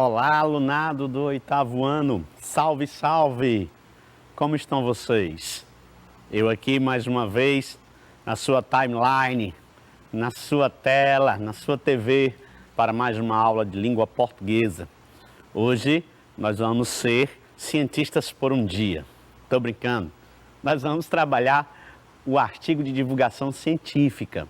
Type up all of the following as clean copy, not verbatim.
Olá, alunado do 8º ano, salve, salve! Como estão vocês? Eu aqui mais uma vez na sua timeline, na sua tela, na sua TV, para mais uma aula de língua portuguesa. Hoje nós vamos ser cientistas por um dia. Estou brincando. Nós vamos trabalhar o artigo de divulgação científica.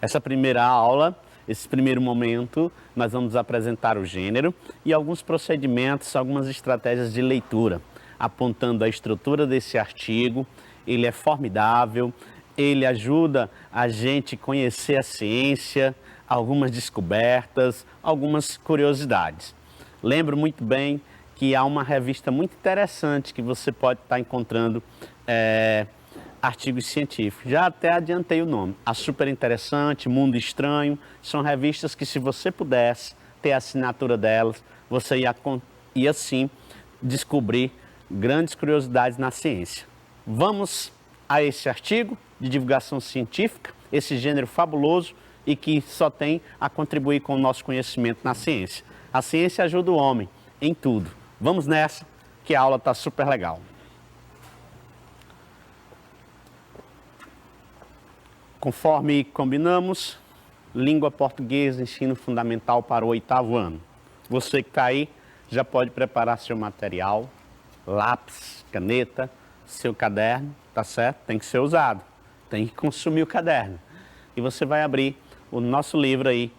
Essa primeira aula, esse primeiro momento, nós vamos apresentar o gênero e alguns procedimentos, algumas estratégias de leitura, apontando a estrutura desse artigo. Ele é formidável, ele ajuda a gente a conhecer a ciência, algumas descobertas, algumas curiosidades. Lembro muito bem que há uma revista muito interessante que você pode estar encontrando artigos científicos. Já até adiantei o nome. A Super Interessante, Mundo Estranho, são revistas que, se você pudesse ter a assinatura delas, você ia sim descobrir grandes curiosidades na ciência. Vamos a esse artigo de divulgação científica, esse gênero fabuloso e que só tem a contribuir com o nosso conhecimento na ciência. A ciência ajuda o homem em tudo. Vamos nessa, que a aula está super legal. Conforme combinamos, língua portuguesa, ensino fundamental para o 8º ano. Você que está aí já pode preparar seu material, lápis, caneta, seu caderno, tá certo? Tem que ser usado, tem que consumir o caderno. E você vai abrir o nosso livro aí,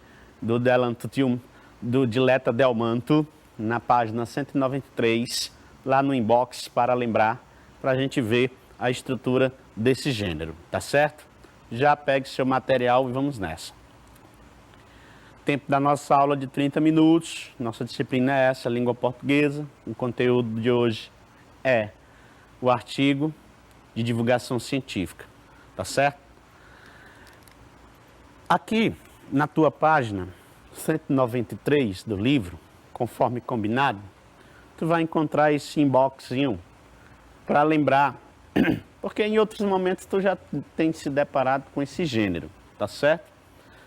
do Diletta Delmanto, na página 193, lá no inbox, para lembrar, para a gente ver a estrutura desse gênero, tá certo? Já pegue seu material e vamos nessa. Tempo da nossa aula de 30 minutos, nossa disciplina é essa, língua portuguesa. O conteúdo de hoje é o artigo de divulgação científica, tá certo? Aqui, na tua página 193 do livro, conforme combinado, tu vai encontrar esse inboxinho para lembrar, porque em outros momentos tu já tem se deparado com esse gênero, tá certo?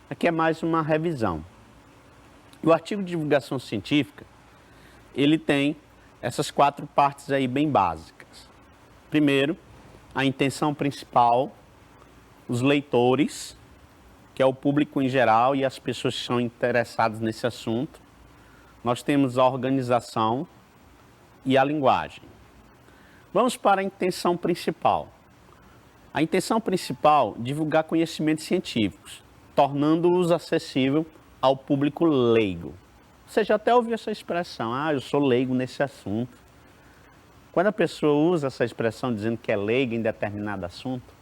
Aqui é mais uma revisão. O artigo de divulgação científica, ele tem essas 4 partes aí bem básicas. Primeiro, a intenção principal, os leitores, que é o público em geral e as pessoas que são interessadas nesse assunto. Nós temos a organização e a linguagem. Vamos para a intenção principal. A intenção principal, divulgar conhecimentos científicos, tornando-os acessível ao público leigo. Você já até ouviu essa expressão, eu sou leigo nesse assunto. Quando a pessoa usa essa expressão dizendo que é leiga em determinado assunto,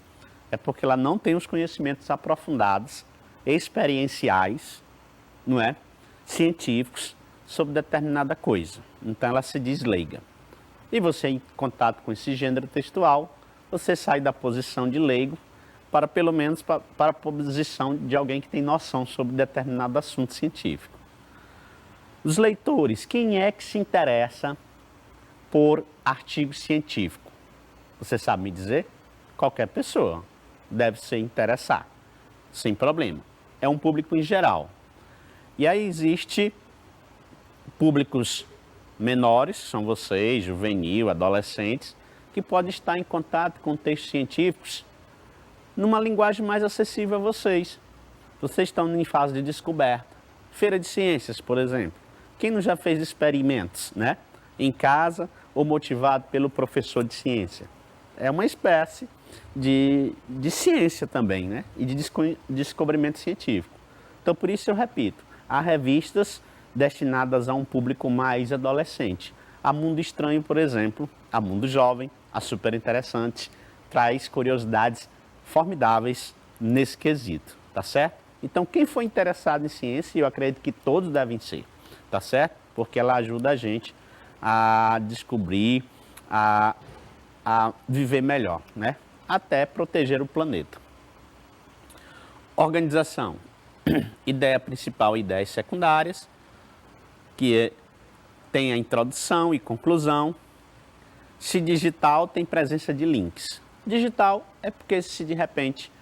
é porque ela não tem os conhecimentos aprofundados, experienciais, não é? Científicos, sobre determinada coisa. Então ela se diz leiga. E você, em contato com esse gênero textual, você sai da posição de leigo para, pelo menos, para a posição de alguém que tem noção sobre determinado assunto científico. Os leitores, quem é que se interessa por artigo científico? Você sabe me dizer? Qualquer pessoa deve se interessar, sem problema. É um público em geral. E aí existe públicos menores, são vocês, juvenil, adolescentes, que podem estar em contato com textos científicos numa linguagem mais acessível a vocês. Vocês estão em fase de descoberta. Feira de ciências, por exemplo. Quem não já fez experimentos, né? Em casa ou motivado pelo professor de ciência? É uma espécie de ciência também, né? E de descobrimento científico. Então, por isso eu repito, há revistas destinadas a um público mais adolescente. A Mundo Estranho, por exemplo, a Mundo Jovem, a Super Interessante, traz curiosidades formidáveis nesse quesito, tá certo? Então, quem for interessado em ciência, eu acredito que todos devem ser, tá certo? Porque ela ajuda a gente a descobrir, a viver melhor, né? Até proteger o planeta. Organização. Ideia principal e ideias secundárias, que tem a introdução e conclusão. Se digital, tem presença de links. Digital é porque se de repente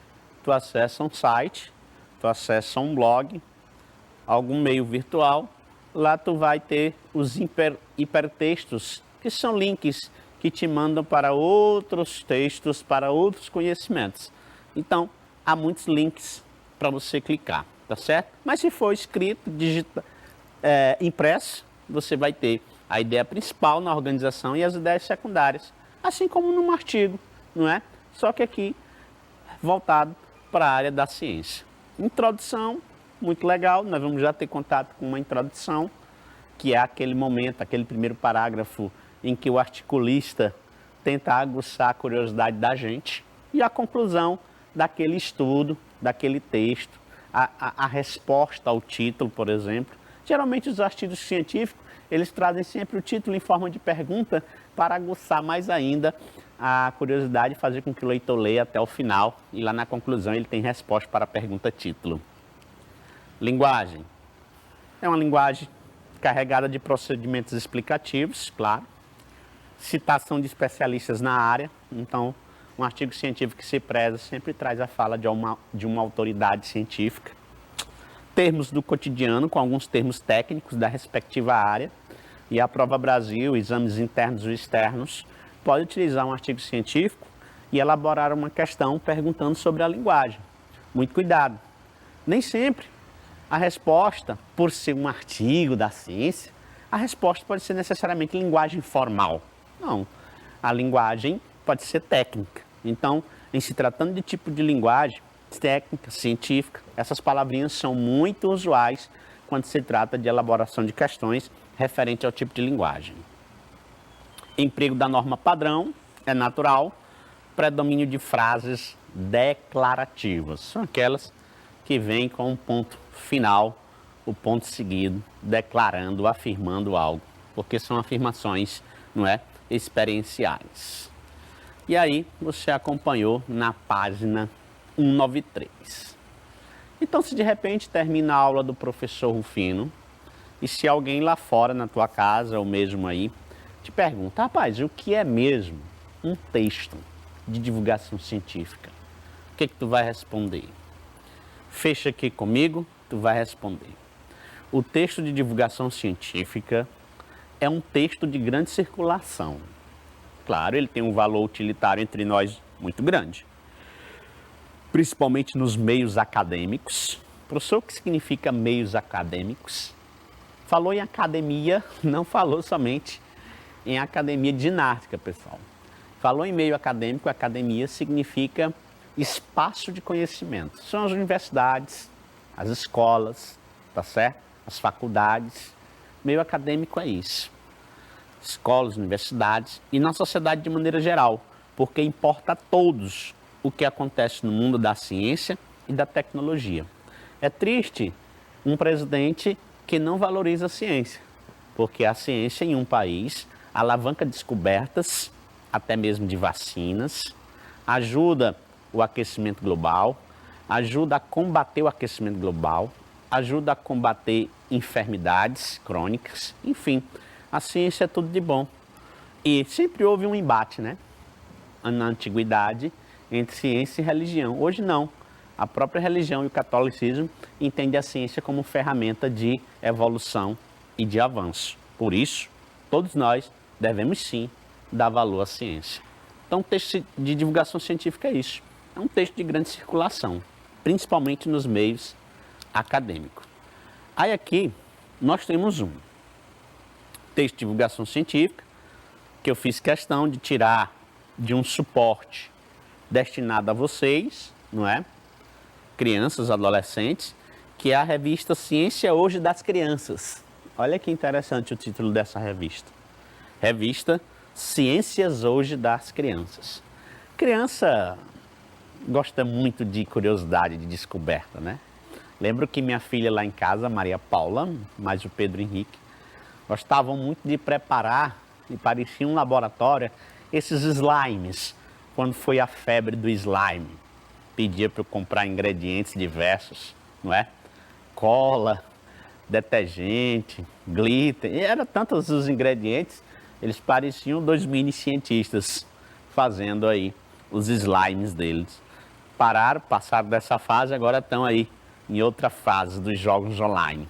tu acessa um site, tu acessa um blog, algum meio virtual, lá tu vai ter os hipertextos, que são links que te mandam para outros textos, para outros conhecimentos. Então, há muitos links para você clicar, tá certo? Mas se for escrito, impresso, você vai ter a ideia principal na organização e as ideias secundárias, assim como num artigo, não é? Só que aqui voltado para a área da ciência. Introdução, muito legal, nós vamos já ter contato com uma introdução, que é aquele momento, aquele primeiro parágrafo em que o articulista tenta aguçar a curiosidade da gente, e a conclusão daquele estudo, daquele texto, a resposta ao título, por exemplo. Geralmente os artigos científicos, eles trazem sempre o título em forma de pergunta para aguçar mais ainda a curiosidade e fazer com que o leitor leia até o final, e lá na conclusão ele tem resposta para a pergunta título. Linguagem. É uma linguagem carregada de procedimentos explicativos, claro. Citação de especialistas na área. Então, um artigo científico que se preza sempre traz a fala de uma autoridade científica. Termos do cotidiano, com alguns termos técnicos da respectiva área. E a Prova Brasil, exames internos e externos, pode utilizar um artigo científico e elaborar uma questão perguntando sobre a linguagem. Muito cuidado. Nem sempre a resposta, por ser um artigo da ciência, a resposta pode ser necessariamente linguagem formal. Não, a linguagem pode ser técnica. Então, em se tratando de tipo de linguagem técnica, científica, essas palavrinhas são muito usuais quando se trata de elaboração de questões referente ao tipo de linguagem. Emprego da norma padrão, é natural. Predomínio de frases declarativas, são aquelas que vêm com um ponto final, o ponto seguido, declarando, afirmando algo, porque são afirmações, não é, experienciais. E aí você acompanhou na página 193. Então, se de repente termina a aula do professor Rufino, e se alguém lá fora na tua casa, ou mesmo aí, te pergunta, rapaz, o que é mesmo um texto de divulgação científica? O que tu vai responder? Fecha aqui comigo, tu vai responder. O texto de divulgação científica é um texto de grande circulação. Claro, ele tem um valor utilitário entre nós muito grande, principalmente nos meios acadêmicos. Professor, o que significa meios acadêmicos? Falou em academia, não falou somente em academia de ginástica, pessoal. Falou em meio acadêmico, academia significa espaço de conhecimento. São as universidades, as escolas, tá certo? As faculdades. Meio acadêmico é isso. Escolas, universidades e na sociedade de maneira geral, porque importa a todos o que acontece no mundo da ciência e da tecnologia. É triste um presidente que não valoriza a ciência, porque a ciência em um país alavanca descobertas, até mesmo de vacinas, ajuda o aquecimento global, ajuda a combater o aquecimento global, ajuda a combater enfermidades crônicas, enfim, a ciência é tudo de bom. E sempre houve um embate, né, na antiguidade, entre ciência e religião. Hoje não. A própria religião e o catolicismo entendem a ciência como ferramenta de evolução e de avanço. Por isso, todos nós devemos sim dar valor à ciência. Então, o texto de divulgação científica é isso. É um texto de grande circulação, principalmente nos meios acadêmicos. Aí aqui, nós temos um texto de divulgação científica, que eu fiz questão de tirar de um suporte destinado a vocês, não é? Crianças, adolescentes, que é a revista Ciência Hoje das Crianças. Olha que interessante o título dessa revista. Revista Ciências Hoje das Crianças. Criança gosta muito de curiosidade, de descoberta, né? Lembro que minha filha lá em casa, Maria Paula, mais o Pedro Henrique, gostavam muito de preparar, e parecia um laboratório, esses slimes, quando foi a febre do slime. Pedia para eu comprar ingredientes diversos, não é? Cola, detergente, glitter, e eram tantos os ingredientes, eles pareciam dois mini cientistas fazendo aí os slimes deles. Pararam, passaram dessa fase, agora estão aí em outra fase dos jogos online.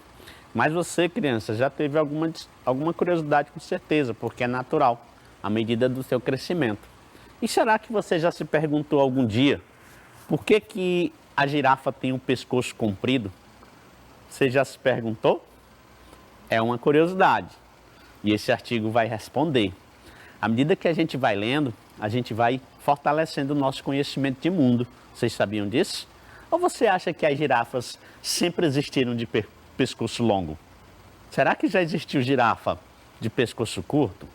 Mas você, criança, já teve alguma curiosidade com certeza, porque é natural, à medida do seu crescimento. E será que você já se perguntou algum dia por que a girafa tem um pescoço comprido? Você já se perguntou? É uma curiosidade. E esse artigo vai responder. À medida que a gente vai lendo, a gente vai fortalecendo o nosso conhecimento de mundo. Vocês sabiam disso? Ou você acha que as girafas sempre existiram de pescoço longo? Será que já existiu girafa de pescoço curto?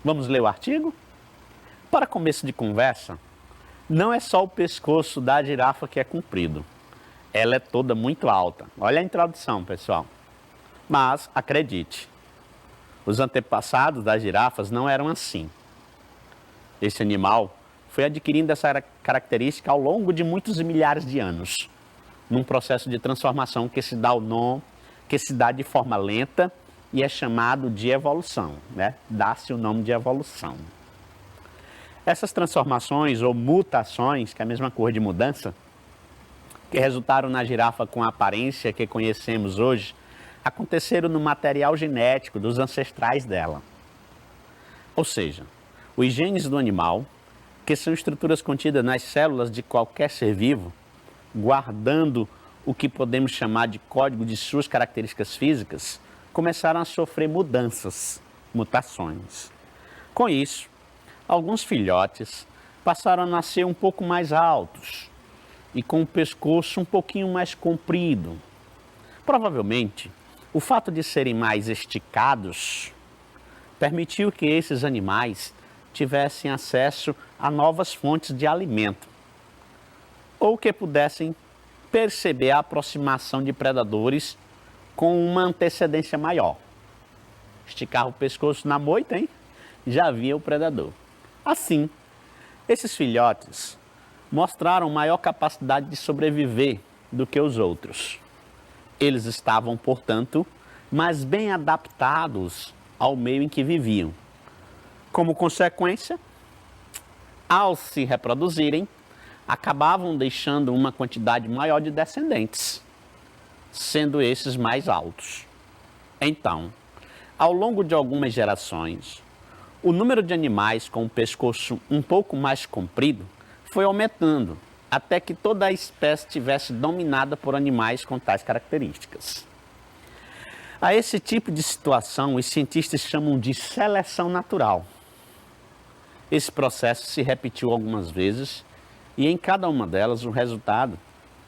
Vamos ler o artigo? Para começo de conversa, não é só o pescoço da girafa que é comprido. Ela é toda muito alta. Olha a introdução, pessoal. Mas, acredite, os antepassados das girafas não eram assim. Esse animal foi adquirindo essa característica ao longo de muitos milhares de anos, num processo de transformação que se dá de forma lenta e é chamado de evolução, né? Dá-se o nome de evolução. Essas transformações ou mutações, que é a mesma cor de mudança, que resultaram na girafa com a aparência que conhecemos hoje, aconteceram no material genético dos ancestrais dela. Ou seja, os genes do animal, que são estruturas contidas nas células de qualquer ser vivo, guardando o que podemos chamar de código de suas características físicas, começaram a sofrer mutações. Com isso, alguns filhotes passaram a nascer um pouco mais altos e com o pescoço um pouquinho mais comprido. Provavelmente, o fato de serem mais esticados permitiu que esses animais tivessem acesso a novas fontes de alimento ou que pudessem perceber a aproximação de predadores com uma antecedência maior. Esticava o pescoço na moita, hein? Já via o predador. Assim, esses filhotes mostraram maior capacidade de sobreviver do que os outros. Eles estavam, portanto, mais bem adaptados ao meio em que viviam. Como consequência, ao se reproduzirem, acabavam deixando uma quantidade maior de descendentes, sendo esses mais altos. Então, ao longo de algumas gerações, o número de animais com o pescoço um pouco mais comprido foi aumentando, até que toda a espécie tivesse dominada por animais com tais características. A esse tipo de situação, os cientistas chamam de seleção natural. Esse processo se repetiu algumas vezes e em cada uma delas o resultado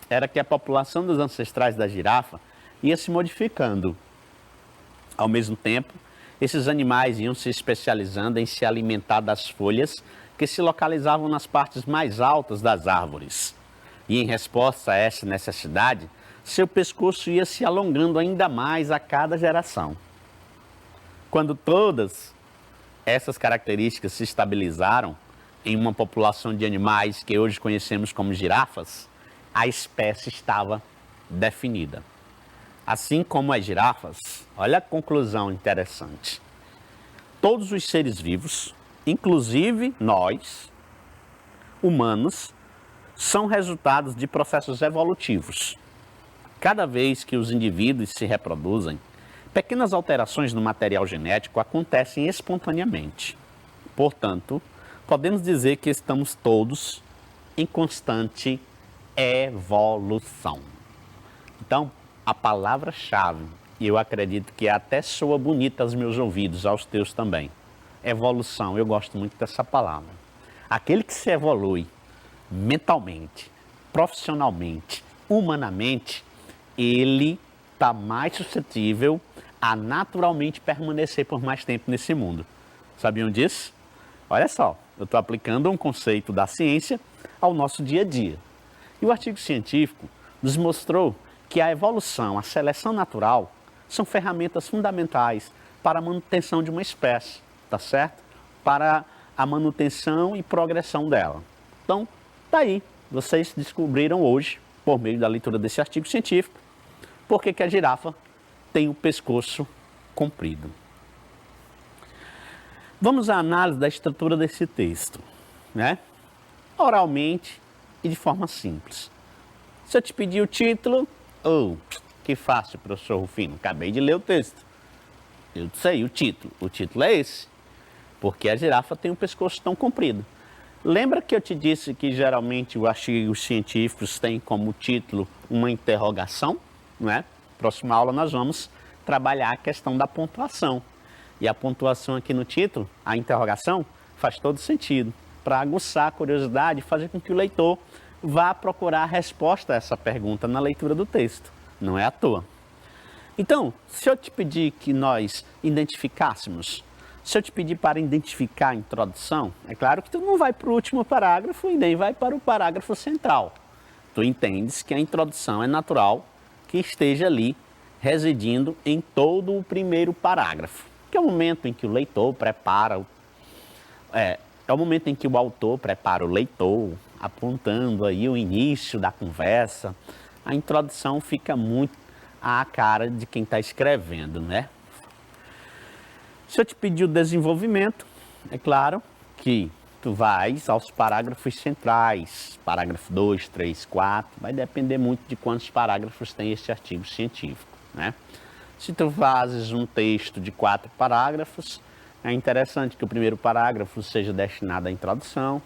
era que a população dos ancestrais da girafa ia se modificando. Ao mesmo tempo, esses animais iam se especializando em se alimentar das folhas que se localizavam nas partes mais altas das árvores. E em resposta a essa necessidade, seu pescoço ia se alongando ainda mais a cada geração. Quando todas essas características se estabilizaram em uma população de animais que hoje conhecemos como girafas, a espécie estava definida. Assim como as girafas, olha a conclusão interessante. Todos os seres vivos, inclusive nós, humanos, são resultados de processos evolutivos. Cada vez que os indivíduos se reproduzem, pequenas alterações no material genético acontecem espontaneamente. Portanto, podemos dizer que estamos todos em constante evolução. Então, a palavra-chave, e eu acredito que até soa bonita aos meus ouvidos, aos teus também. Evolução, eu gosto muito dessa palavra. Aquele que se evolui mentalmente, profissionalmente, humanamente, ele está mais suscetível a naturalmente permanecer por mais tempo nesse mundo. Sabiam disso? Olha só, eu estou aplicando um conceito da ciência ao nosso dia a dia. E o artigo científico nos mostrou que a evolução, a seleção natural, são ferramentas fundamentais para a manutenção de uma espécie, tá certo? Para a manutenção e progressão dela. Então, tá aí, vocês descobriram hoje, por meio da leitura desse artigo científico, por que a girafa tem o pescoço comprido. Vamos à análise da estrutura desse texto, né? Oralmente e de forma simples. Se eu te pedir o título, Que fácil, professor Rufino. Acabei de ler o texto. Eu sei o título. O título é esse. Porque a girafa tem um pescoço tão comprido. Lembra que eu te disse que geralmente os artigos científicos têm como título uma interrogação? Não é? Próxima aula nós vamos trabalhar a questão da pontuação. E a pontuação aqui no título, a interrogação, faz todo sentido. Para aguçar a curiosidade e fazer com que o leitor vá procurar a resposta a essa pergunta na leitura do texto. Não é à toa. Então, se eu te pedir que nós identificássemos, se eu te pedir para identificar a introdução, é claro que tu não vai para o último parágrafo e nem vai para o parágrafo central. Tu entendes que a introdução é natural que esteja ali residindo em todo o primeiro parágrafo, que é o momento em que o leitor prepara, é o momento em que o autor prepara o leitor, apontando aí o início da conversa. A introdução fica muito à cara de quem está escrevendo, né? Se eu te pedir o desenvolvimento, é claro que tu vais aos parágrafos centrais, parágrafo 2, 3, 4, vai depender muito de quantos parágrafos tem esse artigo científico, né? Se tu fazes um texto de 4 parágrafos, é interessante que o primeiro parágrafo seja destinado à introdução,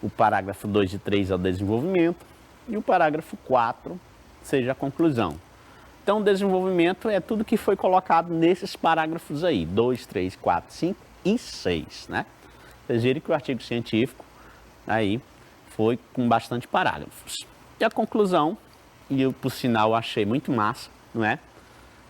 o parágrafo 2 e 3 ao desenvolvimento e o parágrafo 4 seja a conclusão. Então, o desenvolvimento é tudo que foi colocado nesses parágrafos aí, 2, 3, 4, 5 e 6, né? Vocês viram que o artigo científico aí foi com bastante parágrafos. E a conclusão, e eu, por sinal, achei muito massa, não é?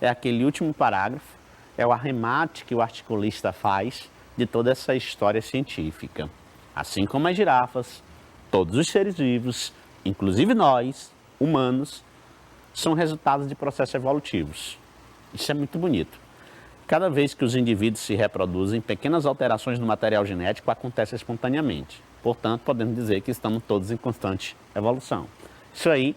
É aquele último parágrafo, é o arremate que o articulista faz de toda essa história científica. Assim como as girafas, todos os seres vivos, inclusive nós, humanos, são resultados de processos evolutivos. Isso é muito bonito. Cada vez que os indivíduos se reproduzem, pequenas alterações no material genético acontecem espontaneamente. Portanto, podemos dizer que estamos todos em constante evolução. Isso aí,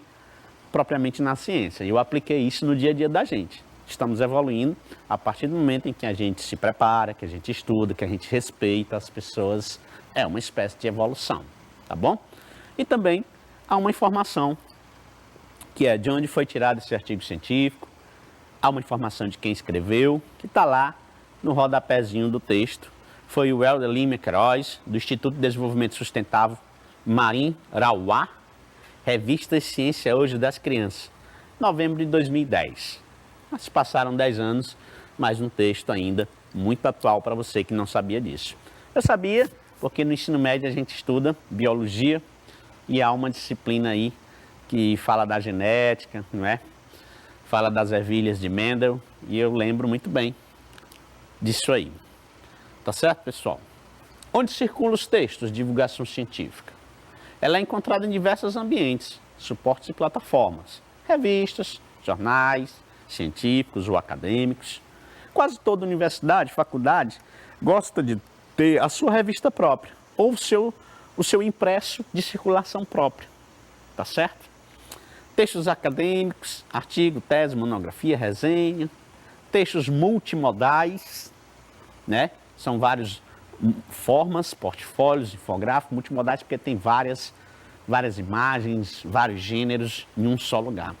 propriamente na ciência. Eu apliquei isso no dia a dia da gente. Estamos evoluindo a partir do momento em que a gente se prepara, que a gente estuda, que a gente respeita as pessoas. É uma espécie de evolução, tá bom? E também há uma informação que é de onde foi tirado esse artigo científico, há uma informação de quem escreveu, que está lá no rodapézinho do texto. Foi o Helder Lima Queiroz, do Instituto de Desenvolvimento Sustentável Marim Rauá, revista Ciência Hoje das Crianças, novembro de 2010. Mas passaram 10 anos, mas um texto ainda muito atual para você que não sabia disso. Eu sabia, porque no ensino médio a gente estuda biologia e há uma disciplina aí que fala da genética, não é? Fala das ervilhas de Mendel, e eu lembro muito bem disso aí. Tá certo, pessoal? Onde circulam os textos de divulgação científica? Ela é encontrada em diversos ambientes, suportes e plataformas, revistas, jornais, científicos ou acadêmicos. Quase toda universidade, faculdade, gosta de ter a sua revista própria, ou o seu impresso de circulação própria, tá certo? Textos acadêmicos, artigo, tese, monografia, resenha, textos multimodais, né? São várias formas, portfólios, infográficos, multimodais, porque tem várias imagens, vários gêneros em um só lugar.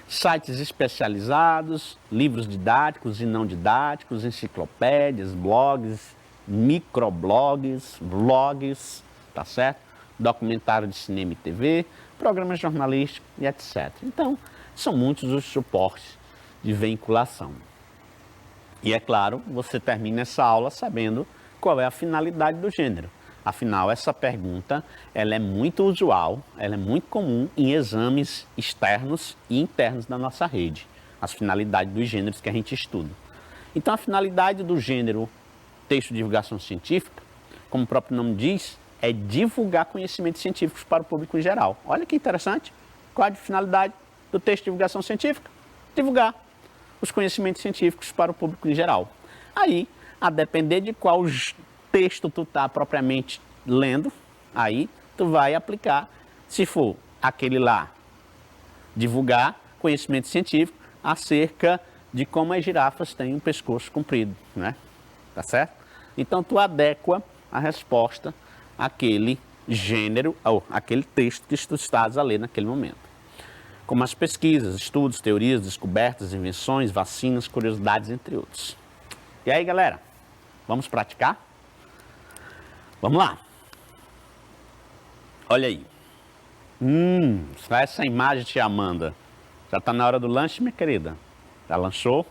Sites especializados, livros didáticos e não didáticos, enciclopédias, blogs, microblogs, vlogs, tá certo? Documentário de cinema e TV, programas jornalísticos e etc. Então, são muitos os suportes de vinculação. E é claro, você termina essa aula sabendo qual é a finalidade do gênero. Afinal, essa pergunta ela é muito usual, ela é muito comum em exames externos e internos da nossa rede. As finalidades dos gêneros que a gente estuda. Então, a finalidade do gênero texto de divulgação científica, como o próprio nome diz, é divulgar conhecimentos científicos para o público em geral. Olha que interessante. Qual a finalidade do texto de divulgação científica? Divulgar os conhecimentos científicos para o público em geral. Aí, a depender de qual texto tu está propriamente lendo, aí tu vai aplicar, se for aquele lá, divulgar conhecimento científico acerca de como as girafas têm um pescoço comprido, né? Tá certo? Então, tu adequa a resposta àquele gênero, ou aquele texto que tu estás a ler naquele momento. como as pesquisas, estudos, teorias, descobertas, invenções, vacinas, curiosidades, entre outros. E aí, galera, vamos praticar? Vamos lá. Olha aí. Essa imagem, tia Amanda. Já está na hora do lanche, minha querida? Já lanchou?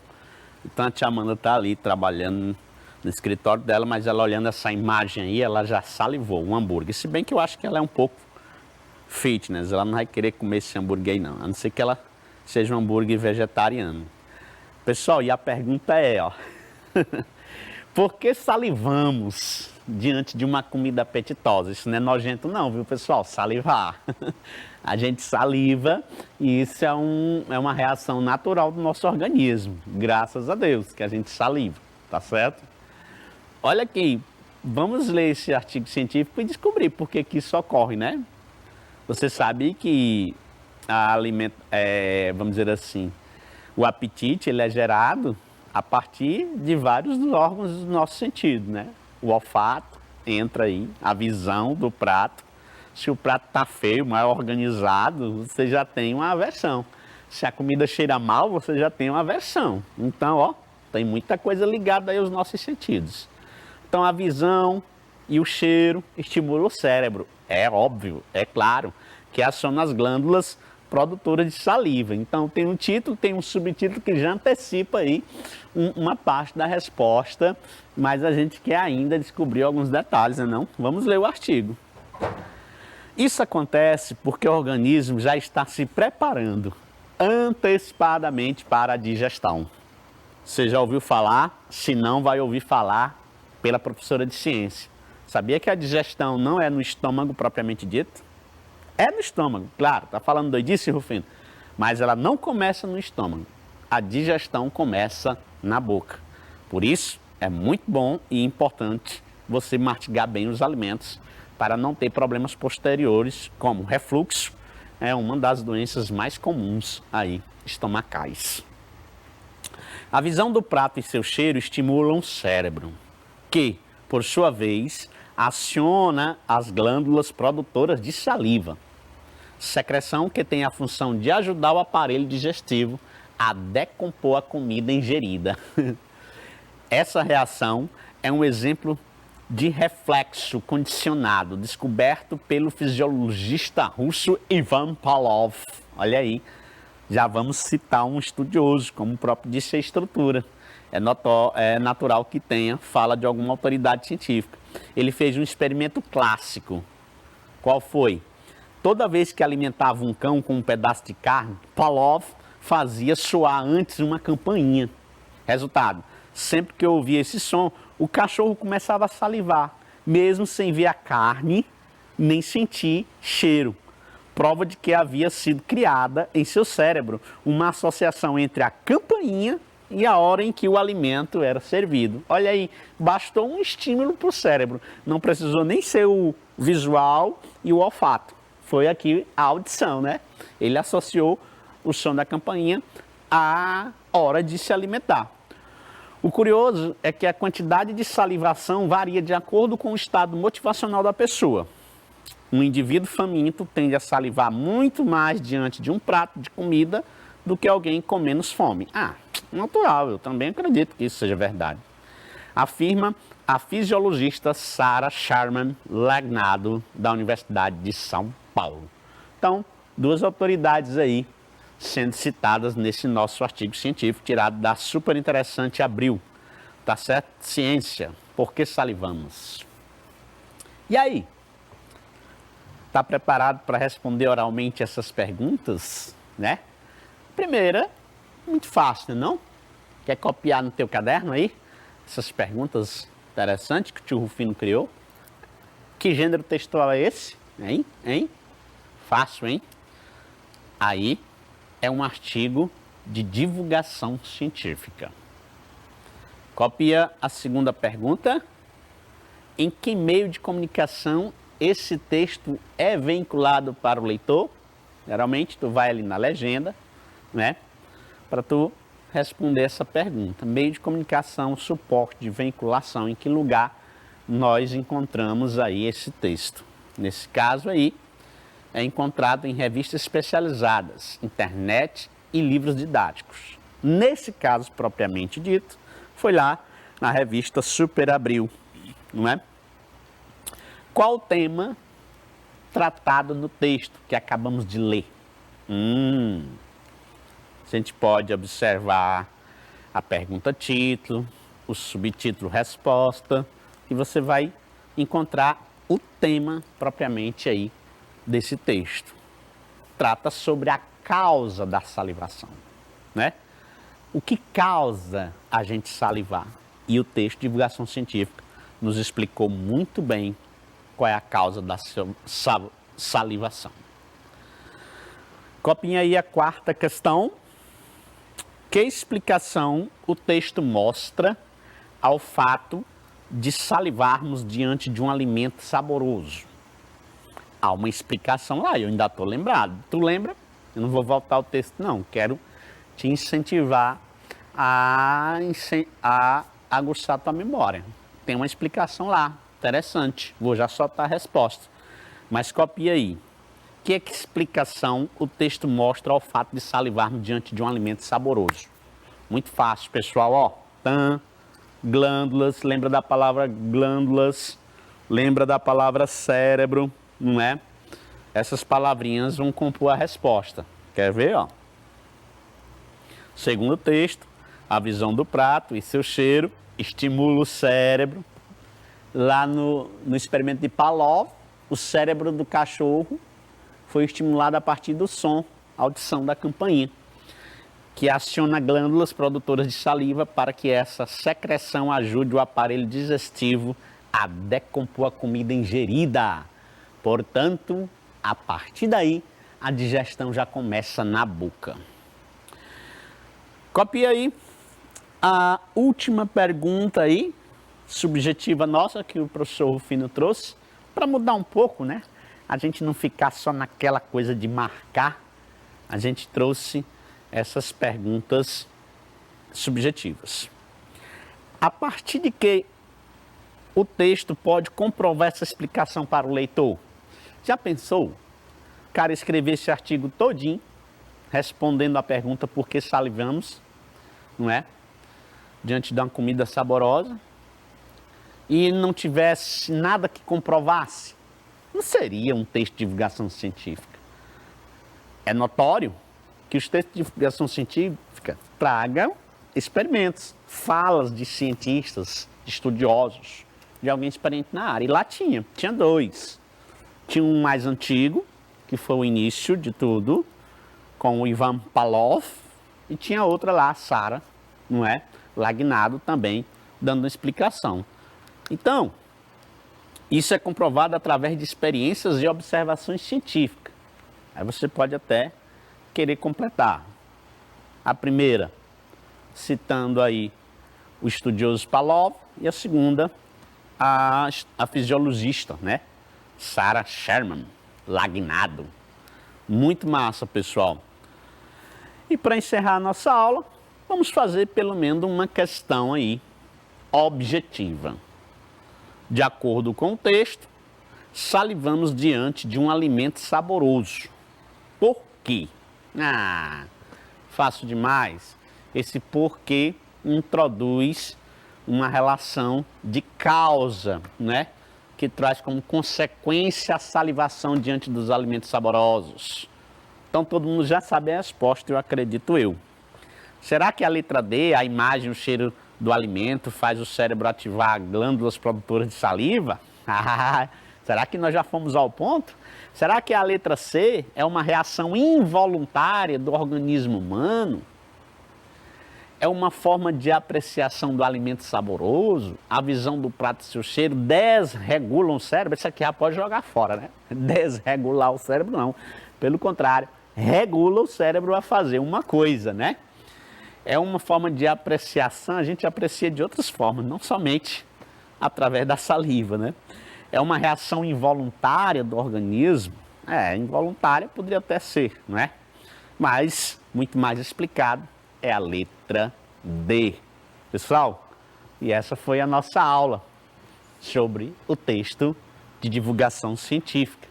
Então a tia Amanda está ali trabalhando no escritório dela, mas ela olhando essa imagem aí, ela já salivou um hambúrguer. Se bem que eu acho que ela é um pouco fitness, ela não vai querer comer esse hambúrguer aí não, a não ser que ela seja um hambúrguer vegetariano. Pessoal, e a pergunta é, ó, por que salivamos diante de uma comida apetitosa? Isso não é nojento não, viu pessoal? Salivar. A gente saliva e isso é uma reação natural do nosso organismo, graças a Deus que a gente saliva, tá certo? Olha aqui, vamos ler esse artigo científico e descobrir por que isso ocorre, né? Você sabe que vamos dizer assim, o apetite ele é gerado a partir de vários dos órgãos do nosso sentido, né? O olfato entra aí, a visão do prato. Se o prato está feio, mal organizado, você já tem uma aversão. Se a comida cheira mal, você já tem uma aversão. Então, ó, tem muita coisa ligada aí aos nossos sentidos. Então, a visão e o cheiro estimulam o cérebro. É óbvio, é claro, que aciona as glândulas produtoras de saliva. Então, tem um título, tem um subtítulo que já antecipa aí uma parte da resposta, mas a gente quer ainda descobrir alguns detalhes, né, não? Vamos ler o artigo. Isso acontece porque o organismo já está se preparando antecipadamente para a digestão. Você já ouviu falar? Se não, vai ouvir falar pela professora de ciência. Sabia que a digestão não é no estômago propriamente dito? É no estômago, claro, tá falando doidice, Rufino? Mas ela não começa no estômago. A digestão começa na boca. Por isso, é muito bom e importante você mastigar bem os alimentos para não ter problemas posteriores, como refluxo, é uma das doenças mais comuns aí, estomacais. A visão do prato e seu cheiro estimulam o cérebro, que, por sua vez, aciona as glândulas produtoras de saliva, secreção que tem a função de ajudar o aparelho digestivo a decompor a comida ingerida. Essa reação é um exemplo de reflexo condicionado, descoberto pelo fisiologista russo Ivan Pavlov. Olha aí, já vamos citar um estudioso, como o próprio disse a estrutura. É natural que tenha fala de alguma autoridade científica. Ele fez um experimento clássico. Qual foi? Toda vez que alimentava um cão com um pedaço de carne, Pavlov fazia soar antes uma campainha. Resultado, sempre que eu ouvia esse som, o cachorro começava a salivar, mesmo sem ver a carne, nem sentir cheiro. Prova de que havia sido criada em seu cérebro uma associação entre a campainha e a hora em que o alimento era servido. Olha aí, bastou um estímulo para o cérebro. Não precisou nem ser o visual e o olfato. Foi aqui a audição, né? Ele associou o som da campainha à hora de se alimentar. O curioso é que a quantidade de salivação varia de acordo com o estado motivacional da pessoa. Um indivíduo faminto tende a salivar muito mais diante de um prato de comida do que alguém com menos fome. Natural, eu também acredito que isso seja verdade. Afirma a fisiologista Sarah Sharman Lagnado, da Universidade de São Paulo. Então, duas autoridades aí sendo citadas nesse nosso artigo científico tirado da super interessante Abril, tá certo? Ciência, por que salivamos? E aí? Tá preparado para responder oralmente essas perguntas, né? Primeira, muito fácil, não? Quer copiar no teu caderno aí? Essas perguntas interessantes que o tio Rufino criou. Que gênero textual é esse? Hein? Fácil, hein? Aí é um artigo de divulgação científica. Copia a segunda pergunta. Em que meio de comunicação esse texto é vinculado para o leitor? Geralmente tu vai ali na legenda, né? Para tu responder essa pergunta. Meio de comunicação, suporte de vinculação, em que lugar nós encontramos aí esse texto? Nesse caso aí, é encontrado em revistas especializadas, internet e livros didáticos. Nesse caso propriamente dito, foi lá na revista Super Abril, não é? Qual o tema tratado no texto que acabamos de ler? A gente pode observar a pergunta título, o subtítulo resposta, e você vai encontrar o tema propriamente aí desse texto. Trata sobre a causa da salivação, né? O que causa a gente salivar? E o texto de divulgação científica nos explicou muito bem qual é a causa da salivação. Copiem aí a quarta questão. Que explicação o texto mostra ao fato de salivarmos diante de um alimento saboroso? Há uma explicação lá, eu ainda estou lembrado. Tu lembra? Eu não vou voltar ao texto não, quero te incentivar a aguçar a tua memória. Tem uma explicação lá, interessante. Vou já soltar a resposta. Mas copia aí. Que explicação o texto mostra ao fato de salivarmos diante de um alimento saboroso? Muito fácil, pessoal. Ó, glândulas, lembra da palavra glândulas, lembra da palavra cérebro, não é? Essas palavrinhas vão compor a resposta. Quer ver, ó? Segundo texto, a visão do prato e seu cheiro estimula o cérebro. Lá no experimento de Pavlov, o cérebro do cachorro foi estimulado a partir do som, audição da campainha, que aciona glândulas produtoras de saliva para que essa secreção ajude o aparelho digestivo a decompor a comida ingerida. Portanto, a partir daí, a digestão já começa na boca. Copia aí a última pergunta aí, subjetiva nossa, que o professor Rufino trouxe, para mudar um pouco, né? A gente não ficar só naquela coisa de marcar, a gente trouxe essas perguntas subjetivas. A partir de que o texto pode comprovar essa explicação para o leitor? Já pensou? O cara escrever esse artigo todinho, respondendo a pergunta por que salivamos, não é? Diante de uma comida saborosa, e não tivesse nada que comprovasse, não seria um texto de divulgação científica. É notório que os textos de divulgação científica tragam experimentos, falas de cientistas, de estudiosos, de alguém experiente na área. E lá tinha dois. Tinha um mais antigo, que foi o início de tudo, com o Ivan Pavlov, e tinha outra lá, a Sarah, não é? Lagnado também, dando uma explicação. Então, isso é comprovado através de experiências e observações científicas. Aí você pode até querer completar. A primeira, citando aí o estudioso Pavlov, e a segunda, a fisiologista, né? Sarah Sherman, Lagnado. Muito massa, pessoal. E para encerrar a nossa aula, vamos fazer pelo menos uma questão aí objetiva. De acordo com o texto, salivamos diante de um alimento saboroso. Por quê? Fácil demais. Esse porquê introduz uma relação de causa, né? Que traz como consequência a salivação diante dos alimentos saborosos. Então todo mundo já sabe a resposta, eu acredito eu. Será que a letra D, a imagem, o cheiro do alimento, faz o cérebro ativar glândulas produtoras de saliva? Será que nós já fomos ao ponto? Será que a letra C é uma reação involuntária do organismo humano? É uma forma de apreciação do alimento saboroso? A visão do prato e seu cheiro desregulam o cérebro? Isso aqui já pode jogar fora, né? Desregular o cérebro não. Pelo contrário, regula o cérebro a fazer uma coisa, né? É uma forma de apreciação, a gente aprecia de outras formas, não somente através da saliva, né? É uma reação involuntária do organismo. Involuntária poderia até ser, não é? Mas, muito mais explicado, é a letra D. Pessoal, e essa foi a nossa aula sobre o texto de divulgação científica.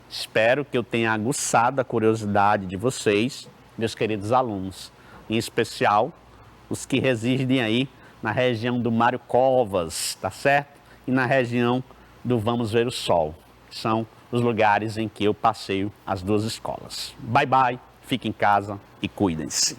Espero que eu tenha aguçado a curiosidade de vocês, meus queridos alunos, em especial os que residem aí na região do Mário Covas, tá certo? E na região do Vamos Ver o Sol, que são os lugares em que eu passeio as duas escolas. Bye, bye, fiquem em casa e cuidem-se.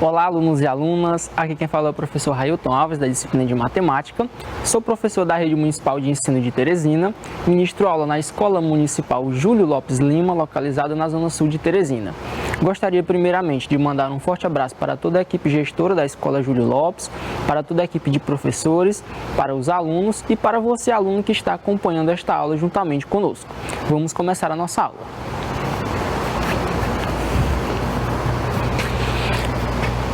Olá, alunos e alunas, aqui quem fala é o professor Railton Alves, da disciplina de Matemática. Sou professor da Rede Municipal de Ensino de Teresina, ministro aula na Escola Municipal Júlio Lopes Lima, localizada na Zona Sul de Teresina. Gostaria primeiramente de mandar um forte abraço para toda a equipe gestora da Escola Júlio Lopes, para toda a equipe de professores, para os alunos e para você, aluno, que está acompanhando esta aula juntamente conosco. Vamos começar a nossa aula.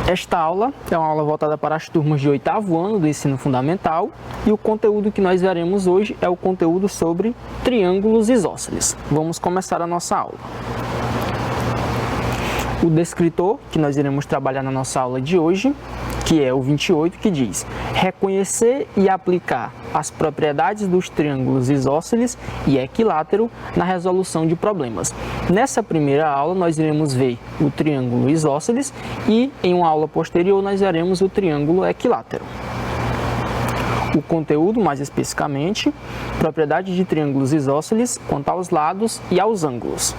Esta aula é uma aula voltada para as turmas de 8º ano do ensino fundamental e o conteúdo que nós veremos hoje é o conteúdo sobre triângulos isósceles. Vamos começar a nossa aula. O descritor que nós iremos trabalhar na nossa aula de hoje, que é o 28, que diz: reconhecer e aplicar as propriedades dos triângulos isósceles e equilátero na resolução de problemas. Nessa primeira aula nós iremos ver o triângulo isósceles e em uma aula posterior nós veremos o triângulo equilátero. O conteúdo, mais especificamente, propriedades de triângulos isósceles quanto aos lados e aos ângulos.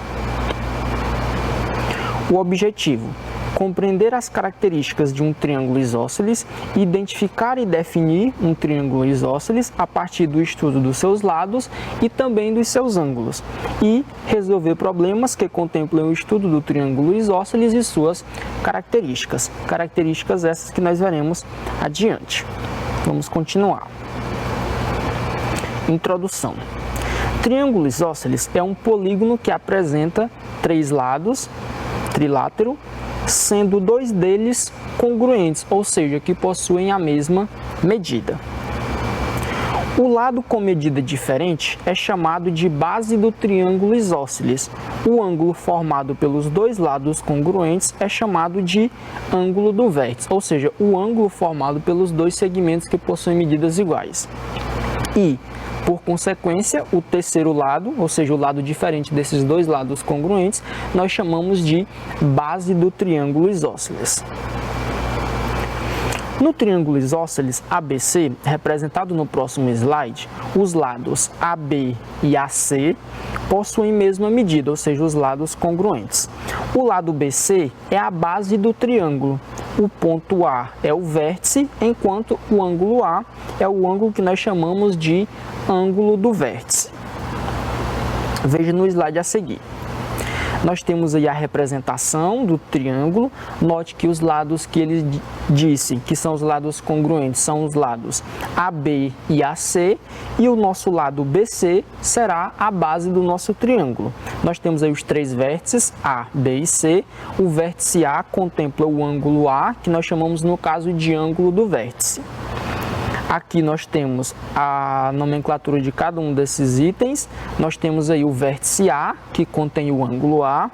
O objetivo: compreender as características de um triângulo isósceles, identificar e definir um triângulo isósceles a partir do estudo dos seus lados e também dos seus ângulos, e resolver problemas que contemplam o estudo do triângulo isósceles e suas características. Características essas que nós veremos adiante. Vamos continuar. Introdução. Triângulo isósceles é um polígono que apresenta 3 lados, trilátero, sendo 2 deles congruentes, ou seja, que possuem a mesma medida. O lado com medida diferente é chamado de base do triângulo isósceles. O ângulo formado pelos 2 lados congruentes é chamado de ângulo do vértice, ou seja, o ângulo formado pelos 2 segmentos que possuem medidas iguais. E, por consequência, o terceiro lado, ou seja, o lado diferente desses 2 lados congruentes, nós chamamos de base do triângulo isósceles. No triângulo isósceles ABC, representado no próximo slide, os lados AB e AC possuem mesma medida, ou seja, os lados congruentes. O lado BC é a base do triângulo. O ponto A é o vértice, enquanto o ângulo A é o ângulo que nós chamamos de ângulo do vértice. Veja no slide a seguir. Nós temos aí a representação do triângulo. Note que os lados que ele disse que são os lados congruentes são os lados AB e AC, e o nosso lado BC será a base do nosso triângulo. Nós temos aí os 3 vértices A, B e C. O vértice A contempla o ângulo A, que nós chamamos no caso de ângulo do vértice. Aqui nós temos a nomenclatura de cada um desses itens. Nós temos aí o vértice A, que contém o ângulo A.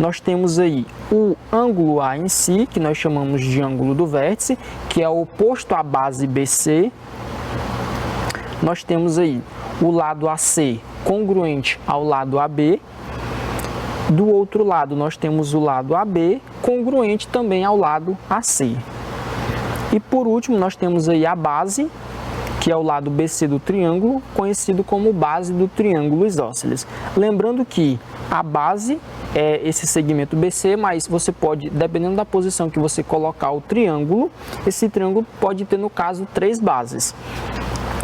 Nós temos aí o ângulo A em si, que nós chamamos de ângulo do vértice, que é oposto à base BC. Nós temos aí o lado AC congruente ao lado AB. Do outro lado, nós temos o lado AB congruente também ao lado AC. E por último, nós temos aí a base, que é o lado BC do triângulo, conhecido como base do triângulo isósceles. Lembrando que a base é esse segmento BC, mas você pode, dependendo da posição que você colocar o triângulo, esse triângulo pode ter, no caso, 3 bases.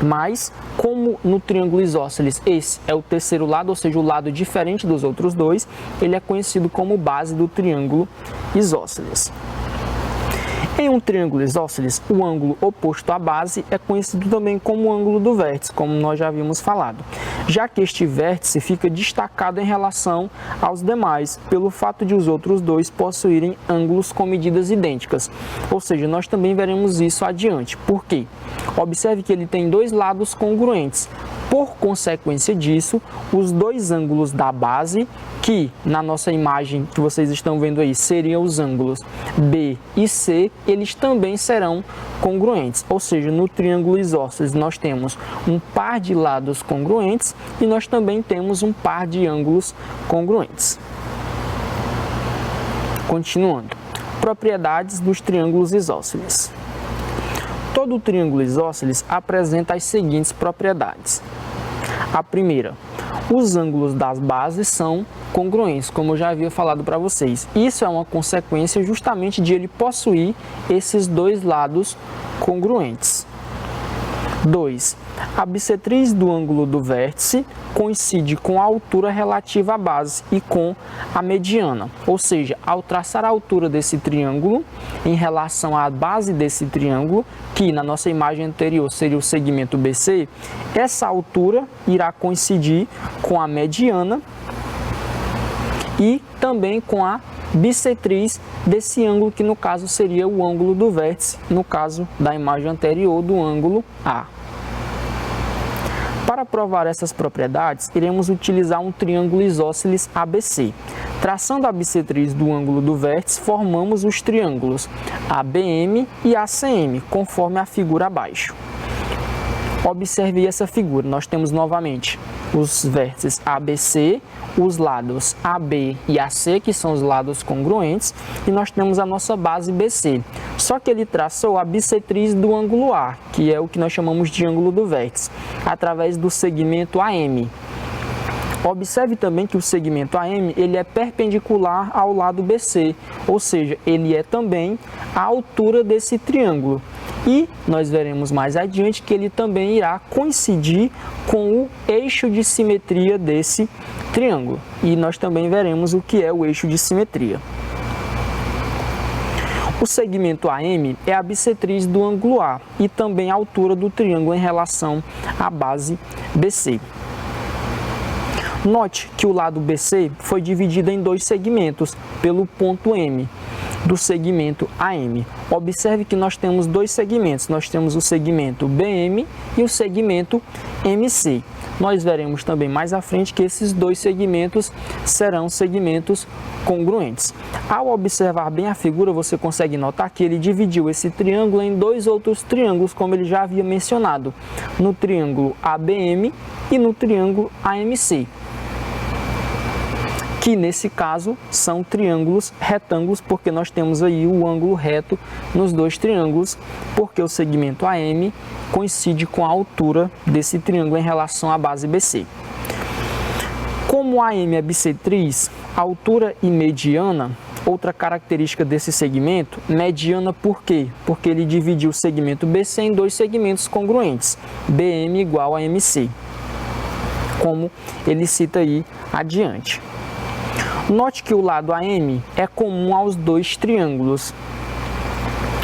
Mas, como no triângulo isósceles esse é o terceiro lado, ou seja, o lado diferente dos outros 2, ele é conhecido como base do triângulo isósceles. Em um triângulo isósceles, o ângulo oposto à base é conhecido também como ângulo do vértice, como nós já havíamos falado, já que este vértice fica destacado em relação aos demais, pelo fato de os outros dois possuírem ângulos com medidas idênticas. Ou seja, nós também veremos isso adiante. Por quê? Observe que ele tem dois lados congruentes. Por consequência disso, os dois ângulos da base, que na nossa imagem que vocês estão vendo aí seriam os ângulos B e C, eles também serão congruentes. Ou seja, no triângulo isósceles nós temos um par de lados congruentes e nós também temos um par de ângulos congruentes. Continuando. Propriedades dos triângulos isósceles. Todo triângulo isósceles apresenta as seguintes propriedades. A primeira, os ângulos das bases são congruentes, como eu já havia falado para vocês. Isso é uma consequência justamente de ele possuir esses dois lados congruentes. 2. A bissetriz do ângulo do vértice coincide com a altura relativa à base e com a mediana. Ou seja, ao traçar a altura desse triângulo em relação à base desse triângulo, que na nossa imagem anterior seria o segmento BC, essa altura irá coincidir com a mediana e também com a bissetriz desse ângulo, que no caso seria o ângulo do vértice, no caso da imagem anterior do ângulo A. Para provar essas propriedades, iremos utilizar um triângulo isósceles ABC. Traçando a bissetriz do ângulo do vértice, formamos os triângulos ABM e ACM, conforme a figura abaixo. Observe essa figura, nós temos novamente os vértices ABC, os lados AB e AC, que são os lados congruentes, e nós temos a nossa base BC. Só que ele traçou a bissetriz do ângulo A, que é o que nós chamamos de ângulo do vértice, através do segmento AM. Observe também que o segmento AM ele é perpendicular ao lado BC, ou seja, ele é também a altura desse triângulo. E nós veremos mais adiante que ele também irá coincidir com o eixo de simetria desse triângulo. E nós também veremos o que é o eixo de simetria. O segmento AM é a bissetriz do ângulo A e também a altura do triângulo em relação à base BC. Note que o lado BC foi dividido em dois segmentos pelo ponto M do segmento AM. Observe que nós temos dois segmentos, nós temos o segmento BM e o segmento MC. Nós veremos também mais à frente que esses dois segmentos serão segmentos congruentes. Ao observar bem a figura, você consegue notar que ele dividiu esse triângulo em dois outros triângulos, como ele já havia mencionado, no triângulo ABM e no triângulo AMC, que nesse caso são triângulos retângulos, porque nós temos aí o ângulo reto nos dois triângulos, porque o segmento AM coincide com a altura desse triângulo em relação à base BC. Como a AM é bissetriz, altura e mediana, outra característica desse segmento, mediana por quê? Porque ele dividiu o segmento BC em dois segmentos congruentes, BM igual a MC, como ele cita aí adiante. Note que o lado AM é comum aos dois triângulos,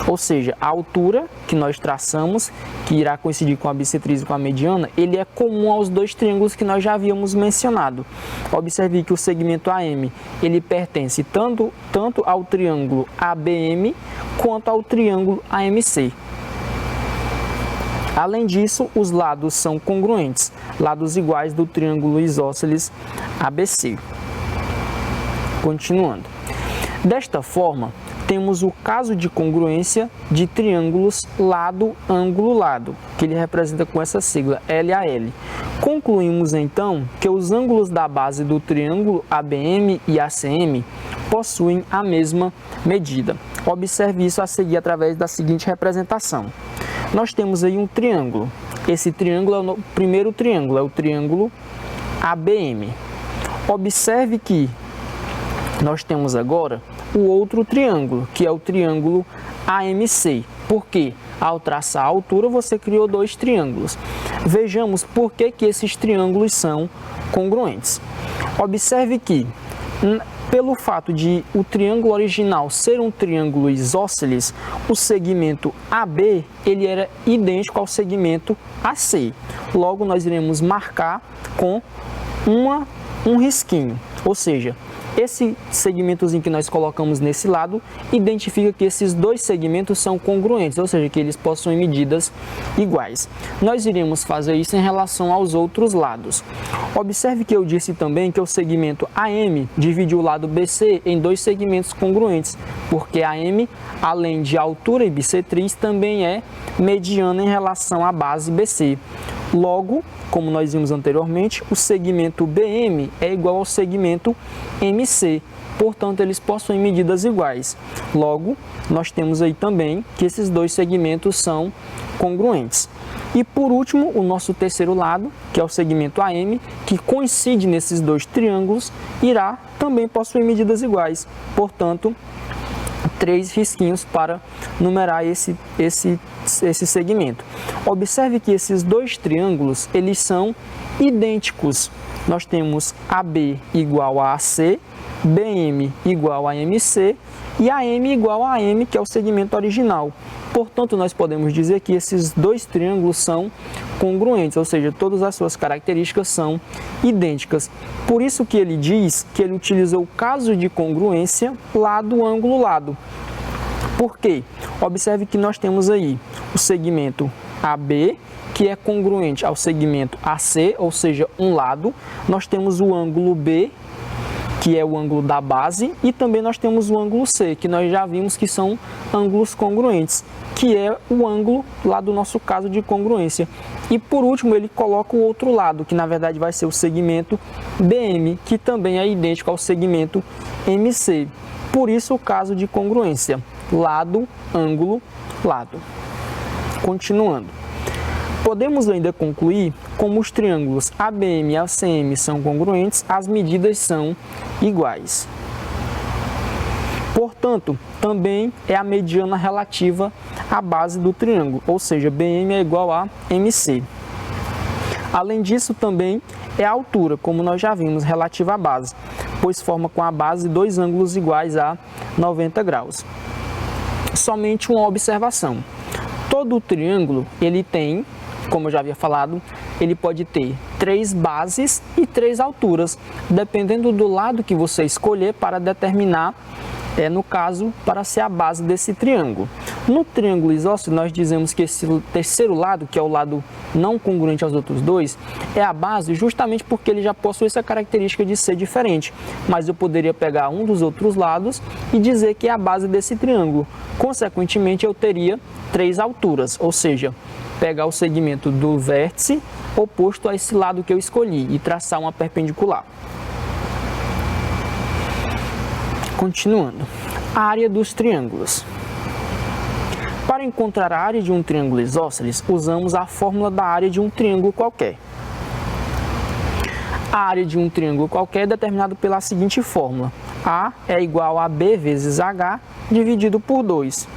ou seja, a altura que nós traçamos, que irá coincidir com a bissetriz e com a mediana, ele é comum aos dois triângulos que nós já havíamos mencionado. Observe que o segmento AM ele pertence tanto ao triângulo ABM quanto ao triângulo AMC. Além disso, os lados são congruentes, lados iguais do triângulo isósceles ABC. Continuando. Desta forma, temos o caso de congruência de triângulos lado, ângulo, lado, que ele representa com essa sigla LAL. Concluímos então que os ângulos da base do triângulo ABM e ACM possuem a mesma medida. Observe isso a seguir através da seguinte representação. Nós temos aí um triângulo. Esse triângulo é o primeiro triângulo, é o triângulo ABM. Observe que nós temos agora o outro triângulo, que é o triângulo AMC. Por quê? Ao traçar a altura, você criou dois triângulos. Vejamos por que esses triângulos são congruentes. Observe que Pelo fato de o triângulo original ser um triângulo isósceles, o segmento AB ele era idêntico ao segmento AC. Logo, nós iremos marcar com um risquinho, ou seja, esse segmentozinho que nós colocamos nesse lado identifica que esses dois segmentos são congruentes, ou seja, que eles possuem medidas iguais. Nós iremos fazer isso em relação aos outros lados. Observe que eu disse também que o segmento AM divide o lado BC em dois segmentos congruentes, porque AM, além de altura e bissetriz, também é mediana em relação à base BC. Logo, como nós vimos anteriormente, o segmento BM é igual ao segmento MC, portanto, eles possuem medidas iguais. Logo, nós temos aí também que esses dois segmentos são congruentes. E por último, o nosso terceiro lado, que é o segmento AM, que coincide nesses dois triângulos, irá também possuir medidas iguais. Portanto, 3 risquinhos para numerar esse segmento. Observe que esses dois triângulos, eles são idênticos. Nós temos AB igual a AC, BM igual a MC e AM igual a AM, que é o segmento original. Portanto, nós podemos dizer que esses dois triângulos são congruentes, ou seja, todas as suas características são idênticas. Por isso que ele diz que ele utilizou o caso de congruência lado, ângulo, lado. Por quê? Observe que nós temos aí o segmento AB, que é congruente ao segmento AC, ou seja, um lado. Nós temos o ângulo B, que é o ângulo da base, e também nós temos o ângulo C, que nós já vimos que são ângulos congruentes, que é o ângulo lá do nosso caso de congruência. E por último, ele coloca o outro lado, que na verdade vai ser o segmento BM, que também é idêntico ao segmento MC. Por isso o caso de congruência, lado, ângulo, lado. Continuando. Podemos ainda concluir, como os triângulos ABM e ACM são congruentes, as medidas são iguais. Portanto, também é a mediana relativa à base do triângulo, ou seja, BM é igual a MC. Além disso, também é a altura, como nós já vimos, relativa à base, pois forma com a base dois ângulos iguais a 90 graus. Somente uma observação. Todo o triângulo, ele tem, como eu já havia falado, ele pode ter 3 bases e 3 alturas, dependendo do lado que você escolher para determinar, no caso, para ser a base desse triângulo. No triângulo isósceles, nós dizemos que esse terceiro lado, que é o lado não congruente aos outros dois, é a base justamente porque ele já possui essa característica de ser diferente. Mas eu poderia pegar um dos outros lados e dizer que é a base desse triângulo. Consequentemente, eu teria 3 alturas, ou seja, pegar o segmento do vértice oposto a esse lado que eu escolhi e traçar uma perpendicular. Continuando, a área dos triângulos. Para encontrar a área de um triângulo isósceles, usamos a fórmula da área de um triângulo qualquer. A área de um triângulo qualquer é determinada pela seguinte fórmula: A é igual a B vezes H dividido por 2,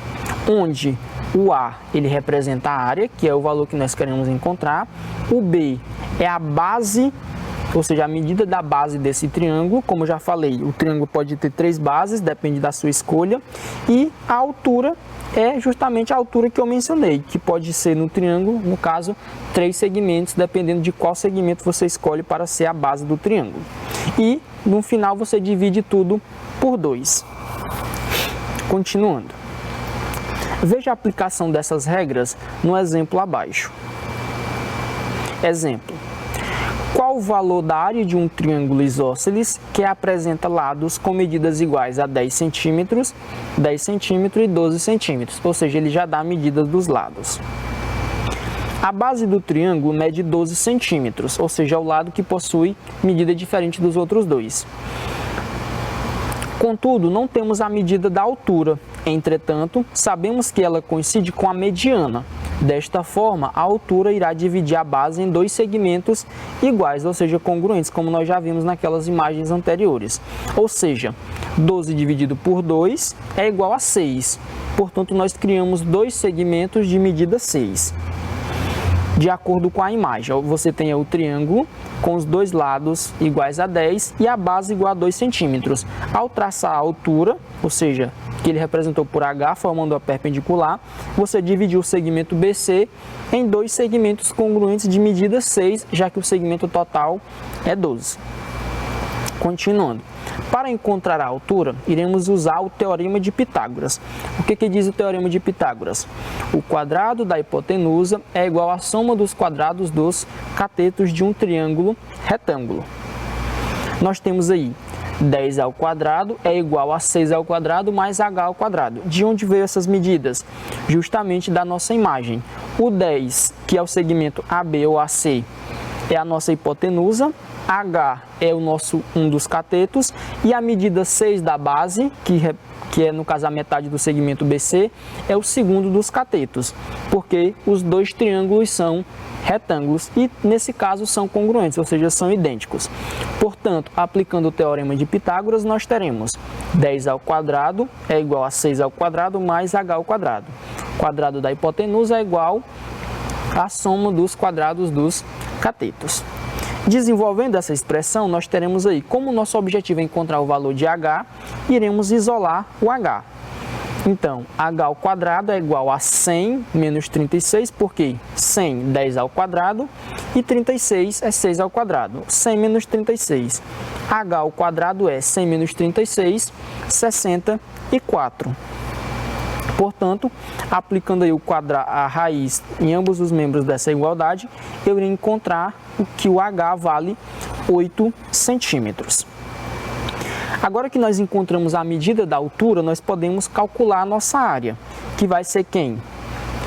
onde o A ele representa a área, que é o valor que nós queremos encontrar, o B é a base, ou seja, a medida da base desse triângulo. Como eu já falei, o triângulo pode ter 3 bases, depende da sua escolha, e a altura é justamente a altura que eu mencionei, que pode ser no triângulo, no caso, 3 segmentos, dependendo de qual segmento você escolhe para ser a base do triângulo. E, no final, você divide tudo por 2. Continuando. Veja a aplicação dessas regras no exemplo abaixo. Exemplo. Qual o valor da área de um triângulo isósceles que apresenta lados com medidas iguais a 10 centímetros, 10 centímetros e 12 centímetros? Ou seja, ele já dá a medida dos lados. A base do triângulo mede 12 centímetros, ou seja, é o lado que possui medida diferente dos outros dois. Contudo, não temos a medida da altura. Entretanto, sabemos que ela coincide com a mediana. Desta forma, a altura irá dividir a base em 2 segmentos iguais, ou seja, congruentes, como nós já vimos naquelas imagens anteriores. Ou seja, 12 dividido por 2 é igual a 6. Portanto, nós criamos 2 segmentos de medida 6. de acordo com a imagem. Você tem o triângulo com os dois lados iguais a 10 e a base igual a 2 centímetros. Ao traçar a altura, ou seja, que ele representou por H, formando a perpendicular, você dividiu o segmento BC em dois segmentos congruentes de medida 6, já que o segmento total é 12. Continuando. Para encontrar a altura, iremos usar o Teorema de Pitágoras. O que diz o Teorema de Pitágoras? O quadrado da hipotenusa é igual à soma dos quadrados dos catetos de um triângulo retângulo. Nós temos aí 10 ao quadrado é igual a 6 ao quadrado mais h ao quadrado. De onde veio essas medidas? Justamente da nossa imagem. O 10, que é o segmento AB ou AC, é a nossa hipotenusa. H é um dos catetos e a medida 6 da base, que é no caso a metade do segmento BC, é o segundo dos catetos, porque os dois triângulos são retângulos e nesse caso são congruentes, ou seja, são idênticos. Portanto, aplicando o Teorema de Pitágoras, nós teremos 10 ao quadrado é igual a 6 ao quadrado mais h ao quadrado. O quadrado da hipotenusa é igual à soma dos quadrados dos catetos. Desenvolvendo essa expressão, nós teremos aí, como o nosso objetivo é encontrar o valor de h, iremos isolar o h. Então, h ao quadrado é igual a 100 menos 36, porque 100, 10 ao quadrado, e 36 é 6 ao quadrado. 100 menos 36. h ao quadrado é 100 menos 36, 64. Portanto, aplicando aí a raiz em ambos os membros dessa igualdade, eu irei encontrar que o h vale 8 centímetros. Agora que nós encontramos a medida da altura, nós podemos calcular a nossa área, que vai ser quem?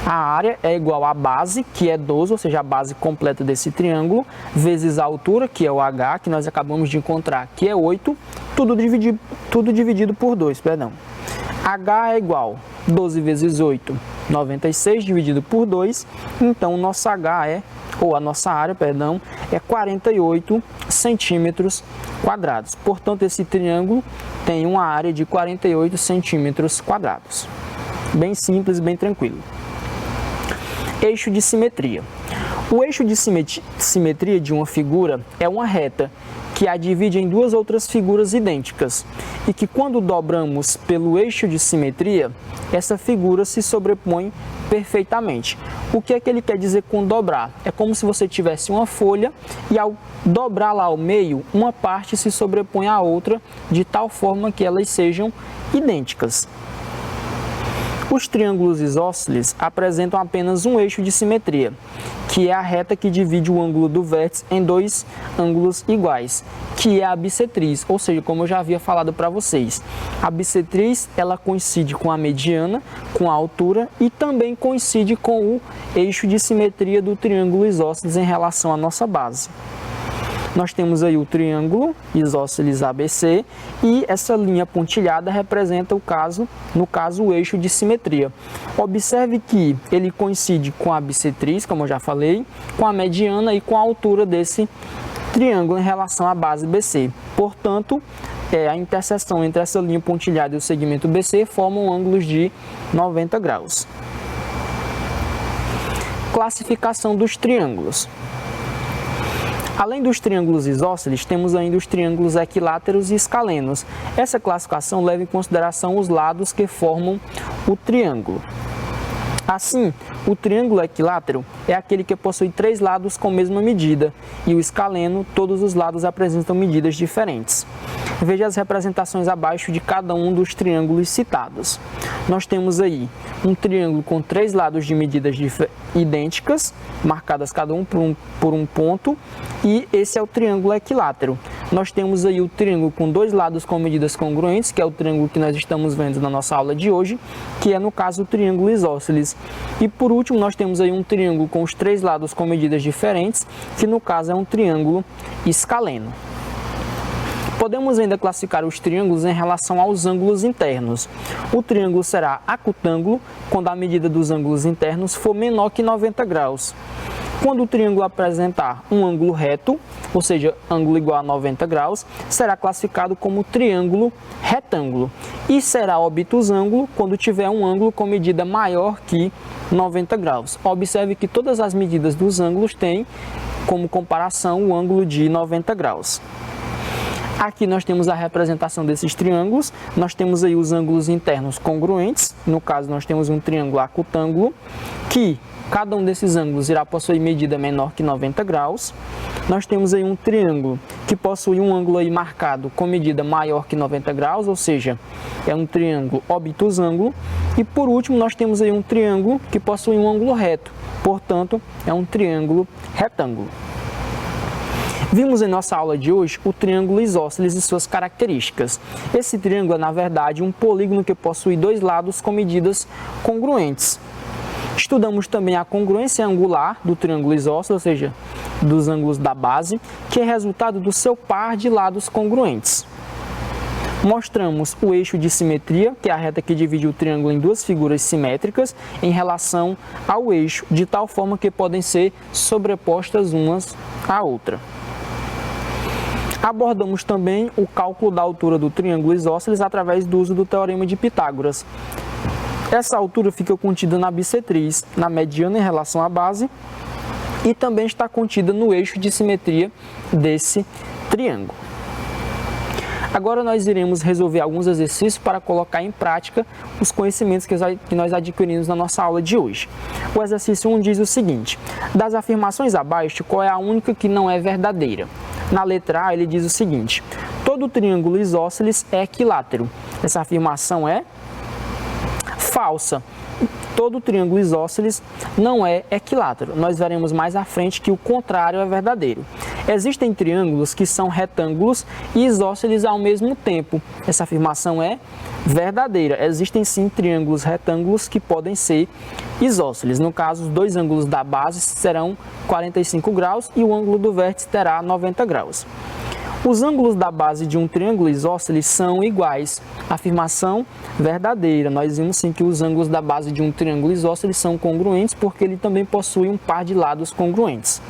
A área é igual à base, que é 12, ou seja, a base completa desse triângulo, vezes a altura, que é o h, que nós acabamos de encontrar, que é 8, tudo dividido por 2, perdão. H é igual 12 vezes 8, 96, dividido por 2, então o nosso H a nossa área, perdão, é 48 centímetros quadrados. Portanto, esse triângulo tem uma área de 48 centímetros quadrados. Bem simples, bem tranquilo. Eixo de simetria. O eixo de simetria de uma figura é uma reta que a divide em duas outras figuras idênticas e que quando dobramos pelo eixo de simetria, essa figura se sobrepõe perfeitamente. O que é que ele quer dizer com dobrar? É como se você tivesse uma folha e ao dobrá-la ao meio, uma parte se sobrepõe à outra de tal forma que elas sejam idênticas. Os triângulos isósceles apresentam apenas um eixo de simetria, que é a reta que divide o ângulo do vértice em dois ângulos iguais, que é a bissetriz, ou seja, como eu já havia falado para vocês. A bissetriz, ela coincide com a mediana, com a altura e também coincide com o eixo de simetria do triângulo isósceles em relação à nossa base. Nós temos aí o triângulo isósceles ABC e essa linha pontilhada representa no caso, o eixo de simetria. Observe que ele coincide com a bissetriz, como eu já falei, com a mediana e com a altura desse triângulo em relação à base BC. Portanto, a interseção entre essa linha pontilhada e o segmento BC formam ângulos de 90 graus. Classificação dos triângulos. Além dos triângulos isósceles, temos ainda os triângulos equiláteros e escalenos. Essa classificação leva em consideração os lados que formam o triângulo. Assim, o triângulo equilátero é aquele que possui três lados com a mesma medida, e o escaleno, todos os lados apresentam medidas diferentes. Veja as representações abaixo de cada um dos triângulos citados. Nós temos aí um triângulo com três lados de medidas idênticas, marcadas cada um por um ponto, e esse é o triângulo equilátero. Nós temos aí o triângulo com dois lados com medidas congruentes, que é o triângulo que nós estamos vendo na nossa aula de hoje, que é no caso o triângulo isósceles. E por último, nós temos aí um triângulo com os três lados com medidas diferentes, que no caso é um triângulo escaleno. Podemos ainda classificar os triângulos em relação aos ângulos internos. O triângulo será acutângulo quando a medida dos ângulos internos for menor que 90 graus. Quando o triângulo apresentar um ângulo reto, ou seja, ângulo igual a 90 graus, será classificado como triângulo retângulo. E será obtusângulo quando tiver um ângulo com medida maior que 90 graus. Observe que todas as medidas dos ângulos têm como comparação o ângulo de 90 graus. Aqui nós temos a representação desses triângulos, nós temos aí os ângulos internos congruentes, no caso nós temos um triângulo acutângulo, que cada um desses ângulos irá possuir medida menor que 90 graus. Nós temos aí um triângulo que possui um ângulo aí marcado com medida maior que 90 graus, ou seja, é um triângulo obtusângulo. E por último nós temos aí um triângulo que possui um ângulo reto, portanto é um triângulo retângulo. Vimos em nossa aula de hoje o triângulo isósceles e suas características. Esse triângulo é, na verdade, um polígono que possui dois lados com medidas congruentes. Estudamos também a congruência angular do triângulo isósceles, ou seja, dos ângulos da base, que é resultado do seu par de lados congruentes. Mostramos o eixo de simetria, que é a reta que divide o triângulo em duas figuras simétricas em relação ao eixo, de tal forma que podem ser sobrepostas umas à outra. Abordamos também o cálculo da altura do triângulo isósceles através do uso do teorema de Pitágoras. Essa altura fica contida na bissetriz, na mediana em relação à base, e também está contida no eixo de simetria desse triângulo. Agora nós iremos resolver alguns exercícios para colocar em prática os conhecimentos que nós adquirimos na nossa aula de hoje. O exercício 1 diz o seguinte: das afirmações abaixo, qual é a única que não é verdadeira? Na letra A ele diz o seguinte: todo triângulo isósceles é equilátero. Essa afirmação é falsa. Todo triângulo isósceles não é equilátero. Nós veremos mais à frente que o contrário é verdadeiro. Existem triângulos que são retângulos e isósceles ao mesmo tempo. Essa afirmação é verdadeira. Existem sim triângulos retângulos que podem ser isósceles. No caso, os dois ângulos da base serão 45 graus e o ângulo do vértice terá 90 graus. Os ângulos da base de um triângulo isósceles são iguais. Afirmação verdadeira. Nós vimos sim que os ângulos da base de um triângulo isósceles são congruentes porque ele também possui um par de lados congruentes.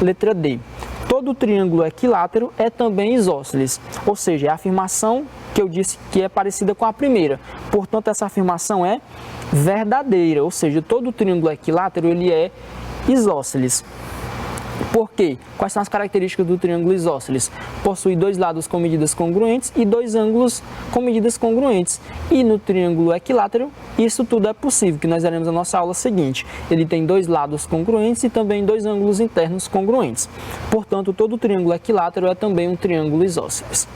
Letra D. Todo triângulo equilátero é também isósceles. Ou seja, é a afirmação que eu disse que é parecida com a primeira. Portanto, essa afirmação é verdadeira. Ou seja, todo triângulo equilátero ele é isósceles. Por quê? Quais são as características do triângulo isósceles? Possui dois lados com medidas congruentes e dois ângulos com medidas congruentes. E no triângulo equilátero, isso tudo é possível, que nós veremos na nossa aula seguinte. Ele tem dois lados congruentes e também dois ângulos internos congruentes. Portanto, todo triângulo equilátero é também um triângulo isósceles.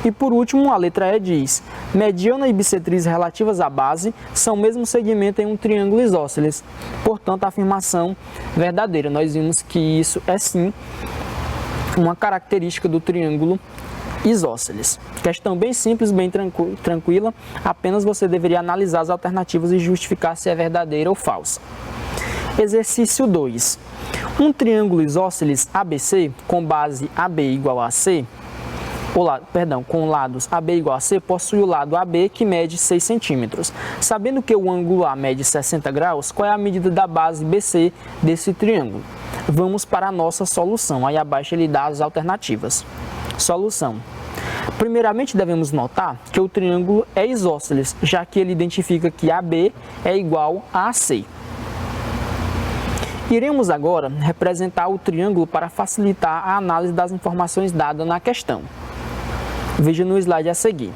E por último, a letra E diz: mediana e bissetriz relativas à base são o mesmo segmento em um triângulo isósceles. Portanto, a afirmação verdadeira. Nós vimos que isso é sim uma característica do triângulo isósceles. Questão bem simples, bem tranquila, apenas você deveria analisar as alternativas e justificar se é verdadeira ou falsa. Exercício 2. Um triângulo isósceles ABC com base AB igual a C, com lados AB igual a C, possui o lado AB que mede 6 centímetros. Sabendo que o ângulo A mede 60 graus, qual é a medida da base BC desse triângulo? Vamos para a nossa solução. Aí abaixo ele dá as alternativas. Solução. Primeiramente devemos notar que o triângulo é isósceles, já que ele identifica que AB é igual a AC. Iremos agora representar o triângulo para facilitar a análise das informações dadas na questão. Veja no slide a seguir.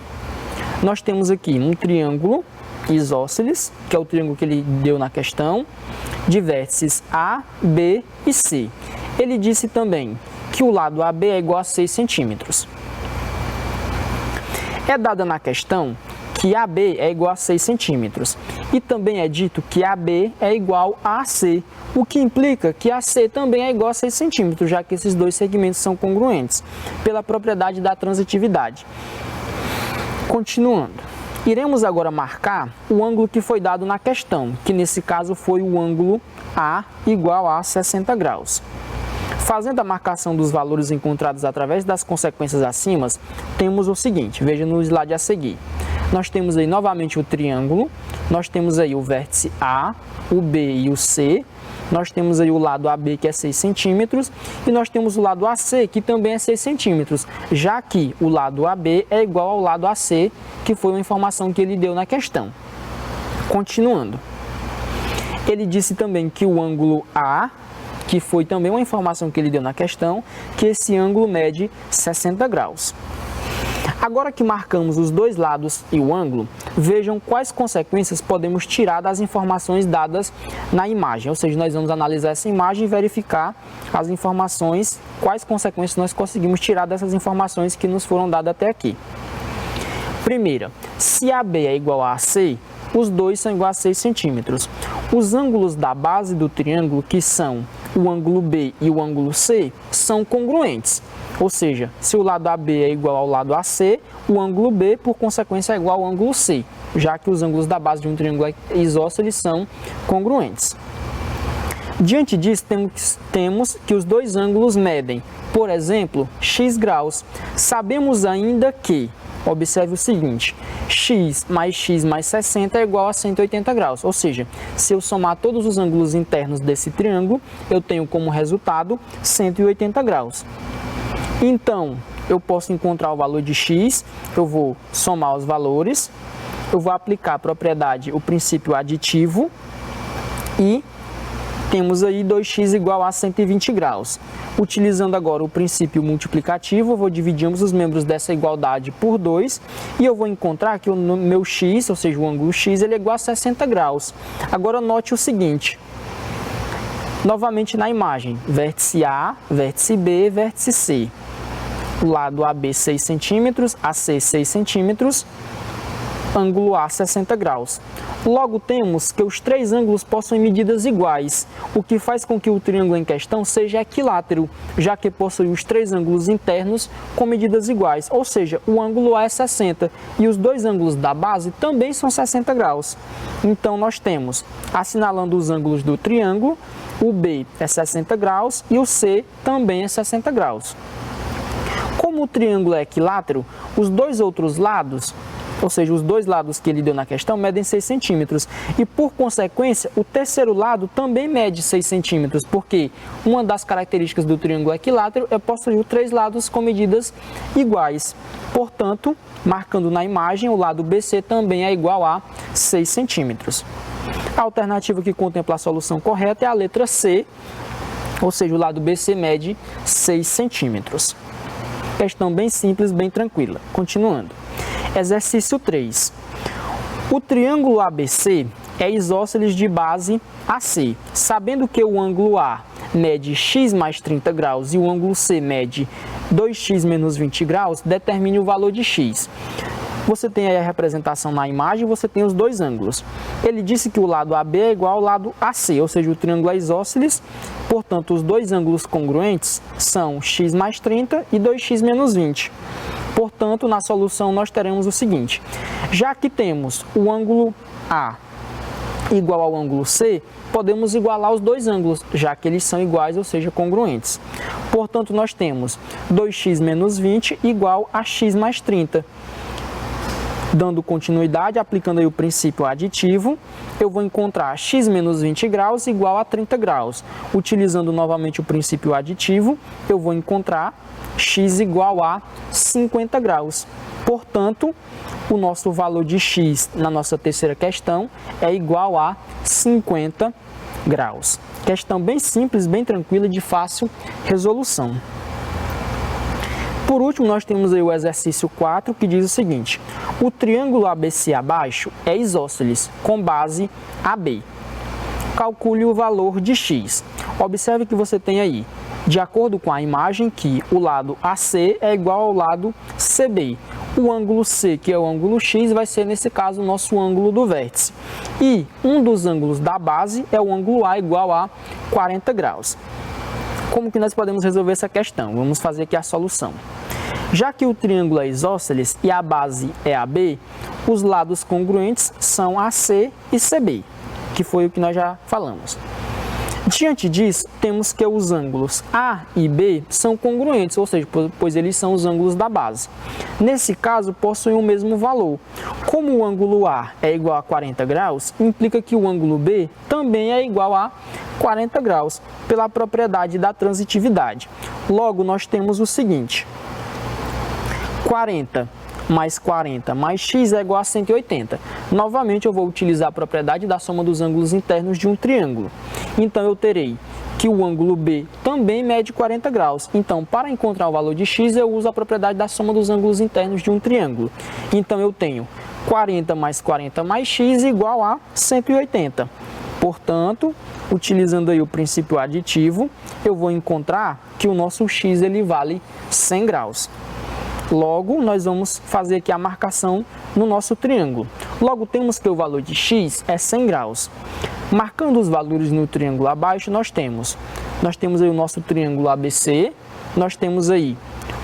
Nós temos aqui um triângulo isósceles, que é o triângulo que ele deu na questão, de vértices A, B e C. Ele disse também que o lado AB é igual a 6 centímetros. É dada na questão que AB é igual a 6 centímetros. E também é dito que AB é igual a AC, o que implica que AC também é igual a 6 centímetros, já que esses dois segmentos são congruentes, pela propriedade da transitividade. Continuando. Iremos agora marcar o ângulo que foi dado na questão, que nesse caso foi o ângulo A igual a 60 graus. Fazendo a marcação dos valores encontrados através das consequências acima, temos o seguinte, veja no slide a seguir. Nós temos aí novamente o triângulo, nós temos aí o vértice A, o B e o C, nós temos aí o lado AB que é 6 centímetros e nós temos o lado AC que também é 6 centímetros, já que o lado AB é igual ao lado AC, que foi uma informação que ele deu na questão. Continuando. Ele disse também que o ângulo A, que foi também uma informação que ele deu na questão, que esse ângulo mede 60 graus. Agora que marcamos os dois lados e o ângulo, vejam quais consequências podemos tirar das informações dadas na imagem. Ou seja, nós vamos analisar essa imagem e verificar as informações, quais consequências nós conseguimos tirar dessas informações que nos foram dadas até aqui. Primeira, se AB é igual a AC, os dois são iguais a 6 centímetros. Os ângulos da base do triângulo, que são o ângulo B e o ângulo C, são congruentes. Ou seja, se o lado AB é igual ao lado AC, o ângulo B, por consequência, é igual ao ângulo C, já que os ângulos da base de um triângulo isósceles são congruentes. Diante disso, temos que os dois ângulos medem, por exemplo, x graus. Sabemos ainda que, observe o seguinte, x mais 60 é igual a 180 graus, ou seja, se eu somar todos os ângulos internos desse triângulo, eu tenho como resultado 180 graus. Então, eu posso encontrar o valor de x, eu vou somar os valores, eu vou aplicar a propriedade, o princípio aditivo, e temos aí 2x igual a 120 graus. Utilizando agora o princípio multiplicativo, eu vou dividir os membros dessa igualdade por 2 e eu vou encontrar que o meu x, ou seja, o ângulo x, ele é igual a 60 graus. Agora note o seguinte, novamente na imagem, vértice A, vértice B, vértice C. O lado AB 6 centímetros, AC 6 centímetros, ângulo A 60 graus. Logo temos que os três ângulos possuem medidas iguais, o que faz com que o triângulo em questão seja equilátero, já que possui os três ângulos internos com medidas iguais, ou seja, o ângulo A é 60 e os dois ângulos da base também são 60 graus. Então nós temos, assinalando os ângulos do triângulo, o B é 60 graus e o C também é 60 graus. Como o triângulo é equilátero, os dois outros lados, ou seja, os dois lados que ele deu na questão, medem 6 centímetros. E, por consequência, o terceiro lado também mede 6 centímetros, porque uma das características do triângulo equilátero é possuir os três lados com medidas iguais. Portanto, marcando na imagem, o lado BC também é igual a 6 centímetros. A alternativa que contempla a solução correta é a letra C, ou seja, o lado BC mede 6 centímetros. Questão bem simples, bem tranquila. Continuando. Exercício 3. O triângulo ABC é isósceles de base AC. Sabendo que o ângulo A mede x mais 30 graus e o ângulo C mede 2x menos 20 graus, determine o valor de x. Você tem aí a representação na imagem, você tem os dois ângulos. Ele disse que o lado AB é igual ao lado AC, ou seja, o triângulo é isósceles, portanto, os dois ângulos congruentes são x mais 30 e 2x menos 20. Portanto, na solução nós teremos o seguinte, já que temos o ângulo A igual ao ângulo C, podemos igualar os dois ângulos, já que eles são iguais, ou seja, congruentes. Portanto, nós temos 2x menos 20 igual a x mais 30. Dando continuidade, aplicando aí o princípio aditivo, eu vou encontrar x menos 20 graus igual a 30 graus. Utilizando novamente o princípio aditivo, eu vou encontrar x igual a 50 graus. Portanto, o nosso valor de x na nossa terceira questão é igual a 50 graus. Questão bem simples, bem tranquila e de fácil resolução. Por último, nós temos aí o exercício 4, que diz o seguinte, o triângulo ABC abaixo é isósceles com base AB. Calcule o valor de x. Observe que você tem aí, de acordo com a imagem, que o lado AC é igual ao lado CB. O ângulo C, que é o ângulo X, vai ser, nesse caso, o nosso ângulo do vértice. E um dos ângulos da base é o ângulo A igual a 40 graus. Como que nós podemos resolver essa questão? Vamos fazer aqui a solução. Já que o triângulo é isósceles e a base é AB, os lados congruentes são AC e CB, que foi o que nós já falamos. Diante disso, temos que os ângulos A e B são congruentes, ou seja, pois eles são os ângulos da base. Nesse caso, possuem o mesmo valor. Como o ângulo A é igual a 40 graus, implica que o ângulo B também é igual a 40 graus, pela propriedade da transitividade. Logo, nós temos o seguinte, 40 mais 40 mais x é igual a 180. Novamente, eu vou utilizar a propriedade da soma dos ângulos internos de um triângulo. Então, eu terei que o ângulo B também mede 40 graus. Então, para encontrar o valor de x, eu uso a propriedade da soma dos ângulos internos de um triângulo. Então, eu tenho 40 mais x igual a 180. Portanto, utilizando aí o princípio aditivo, eu vou encontrar que o nosso x ele vale 100 graus. Logo, nós vamos fazer aqui a marcação no nosso triângulo. Logo, temos que o valor de x é 100 graus. Marcando os valores no triângulo abaixo, nós temos aí o nosso triângulo ABC, nós temos aí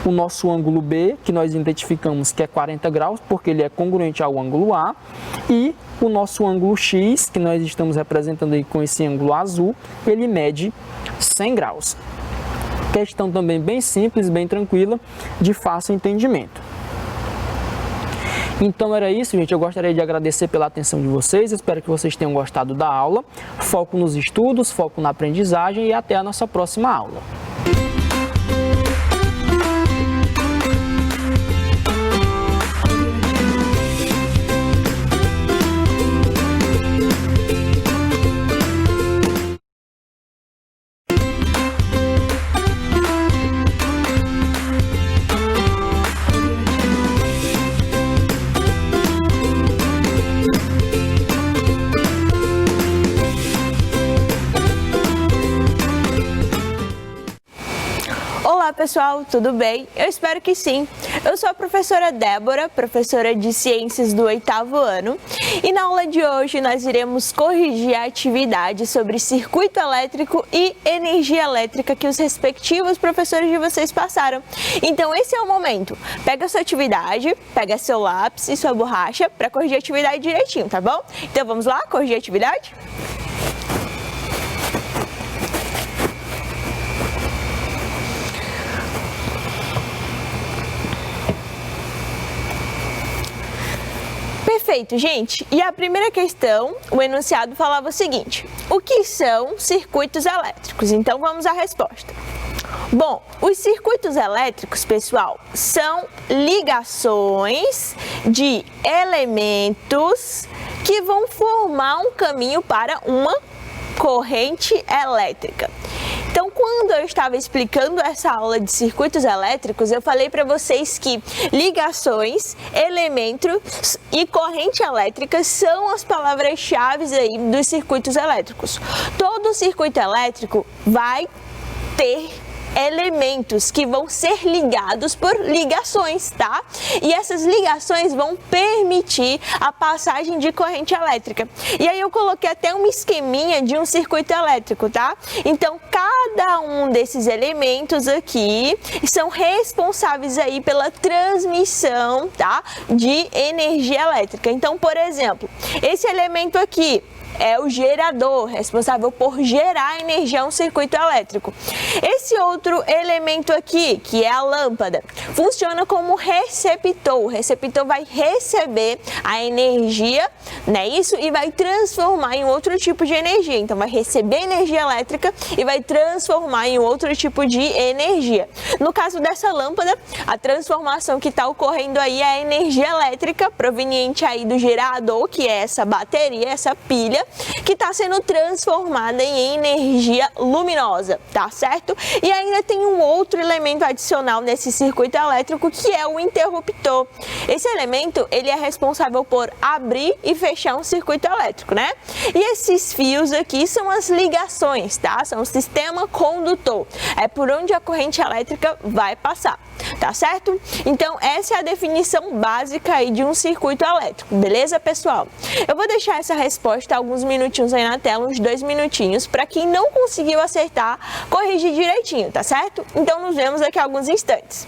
o nosso ângulo B, que nós identificamos que é 40 graus, porque ele é congruente ao ângulo A, e o nosso ângulo X, que nós estamos representando aí com esse ângulo azul, ele mede 100 graus. Questão também bem simples, bem tranquila, de fácil entendimento. Então era isso, gente. Eu gostaria de agradecer pela atenção de vocês. Espero que vocês tenham gostado da aula. Foco nos estudos, foco na aprendizagem e até a nossa próxima aula. Olá pessoal, tudo bem? Eu espero que sim. Eu sou a professora Débora, professora de Ciências do 8º ano, e na aula de hoje nós iremos corrigir a atividade sobre circuito elétrico e energia elétrica que os respectivos professores de vocês passaram. Então esse é o momento. Pega a sua atividade, pega seu lápis e sua borracha para corrigir a atividade direitinho, tá bom? Então vamos lá, corrigir a atividade? Perfeito, gente. E a primeira questão, o enunciado falava o seguinte: o que são circuitos elétricos? Então vamos à resposta. Bom, os circuitos elétricos, pessoal, são ligações de elementos que vão formar um caminho para uma corrente elétrica. Então, quando eu estava explicando essa aula de circuitos elétricos, eu falei para vocês que ligações, elementos e corrente elétrica são as palavras-chave aí dos circuitos elétricos. Todo circuito elétrico vai ter elementos que vão ser ligados por ligações, tá? E essas ligações vão permitir a passagem de corrente elétrica. E aí eu coloquei até um esqueminha de um circuito elétrico, tá? Então, cada um desses elementos aqui são responsáveis aí pela transmissão, tá? De energia elétrica. Então, por exemplo, esse elemento aqui é o gerador, responsável por gerar energia a um circuito elétrico. Esse outro elemento aqui, que é a lâmpada, funciona como receptor. O receptor vai receber a energia, né, isso, e vai transformar em outro tipo de energia. Então, vai receber energia elétrica e vai transformar em outro tipo de energia. No caso dessa lâmpada, a transformação que está ocorrendo aí é a energia elétrica proveniente aí do gerador, que é essa bateria, essa pilha, que está sendo transformada em energia luminosa, tá certo? E ainda tem um outro elemento adicional nesse circuito elétrico, que é o interruptor. Esse elemento, ele é responsável por abrir e fechar um circuito elétrico, né? E esses fios aqui são as ligações, tá? São o sistema condutor. É por onde a corrente elétrica vai passar, tá certo? Então, essa é a definição básica aí de um circuito elétrico, beleza, pessoal? Eu vou deixar essa resposta alguns minutinhos aí na tela, uns 2 minutinhos, para quem não conseguiu acertar, corrigir direitinho, tá certo? Então, nos vemos daqui a alguns instantes.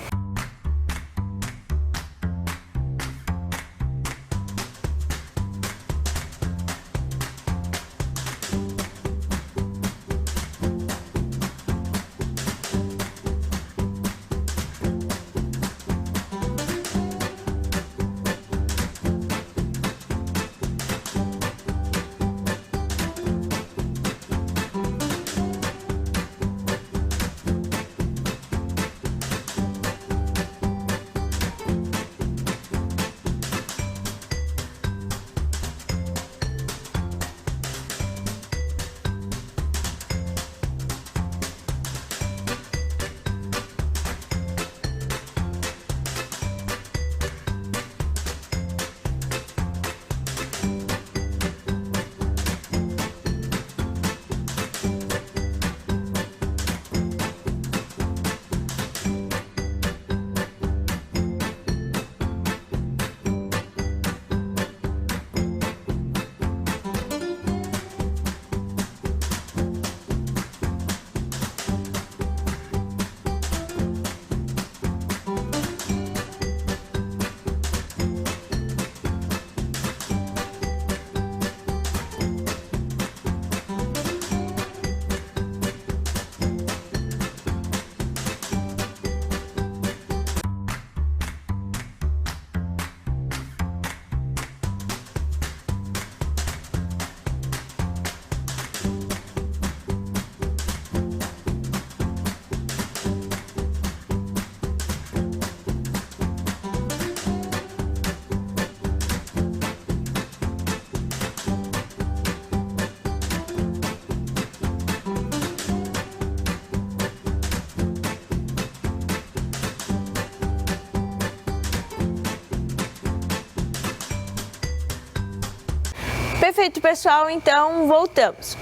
Perfeito, pessoal, então voltamos.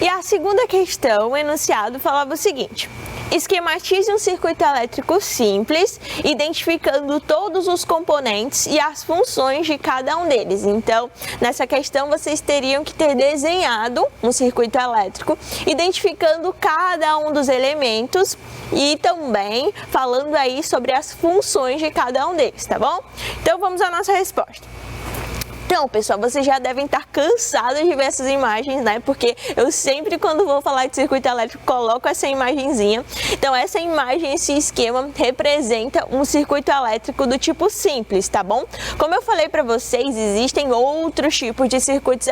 E a segunda questão, o enunciado falava o seguinte: esquematize um circuito elétrico simples, identificando todos os componentes e as funções de cada um deles. Então, nessa questão, vocês teriam que ter desenhado um circuito elétrico, identificando cada um dos elementos e também falando aí sobre as funções de cada um deles, tá bom? Então, vamos à nossa resposta. Então, pessoal, vocês já devem estar cansados de ver essas imagens, né? Porque eu sempre, quando vou falar de circuito elétrico, coloco essa imagenzinha. Então, essa imagem, esse esquema, representa um circuito elétrico do tipo simples, tá bom? Como eu falei para vocês, existem outros tipos de circuitos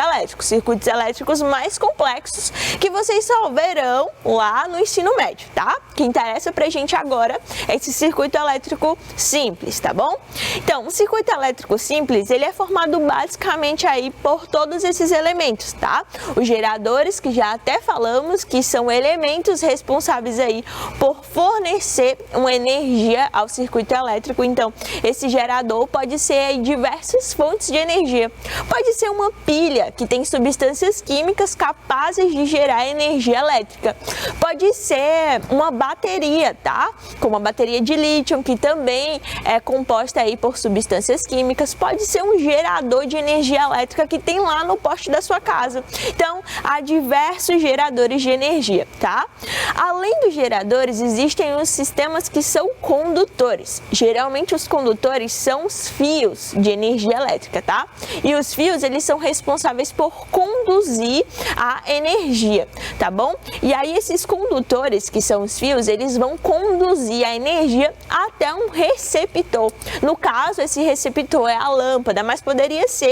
elétricos mais complexos, que vocês só verão lá no ensino médio, tá? O que interessa pra gente agora é esse circuito elétrico simples, tá bom? Então, o circuito elétrico simples, ele é formado basicamente aí por todos esses elementos, tá? Os geradores, que já até falamos que são elementos responsáveis aí por fornecer uma energia ao circuito elétrico. Então, esse gerador pode ser aí diversas fontes de energia. Pode ser uma pilha que tem substâncias químicas capazes de gerar energia elétrica. Pode ser uma bateria, tá? Como a bateria de lítio, que também é composta aí por substâncias químicas. Pode ser um gerador de energia elétrica que tem lá no poste da sua casa. Então, há diversos geradores de energia, tá? Além dos geradores, existem os sistemas que são condutores. Geralmente, os condutores são os fios de energia elétrica, tá? E os fios, eles são responsáveis por conduzir a energia, tá bom? E aí, esses condutores, que são os fios, eles vão conduzir a energia até um receptor. No caso, esse receptor é a lâmpada, mas poderia ser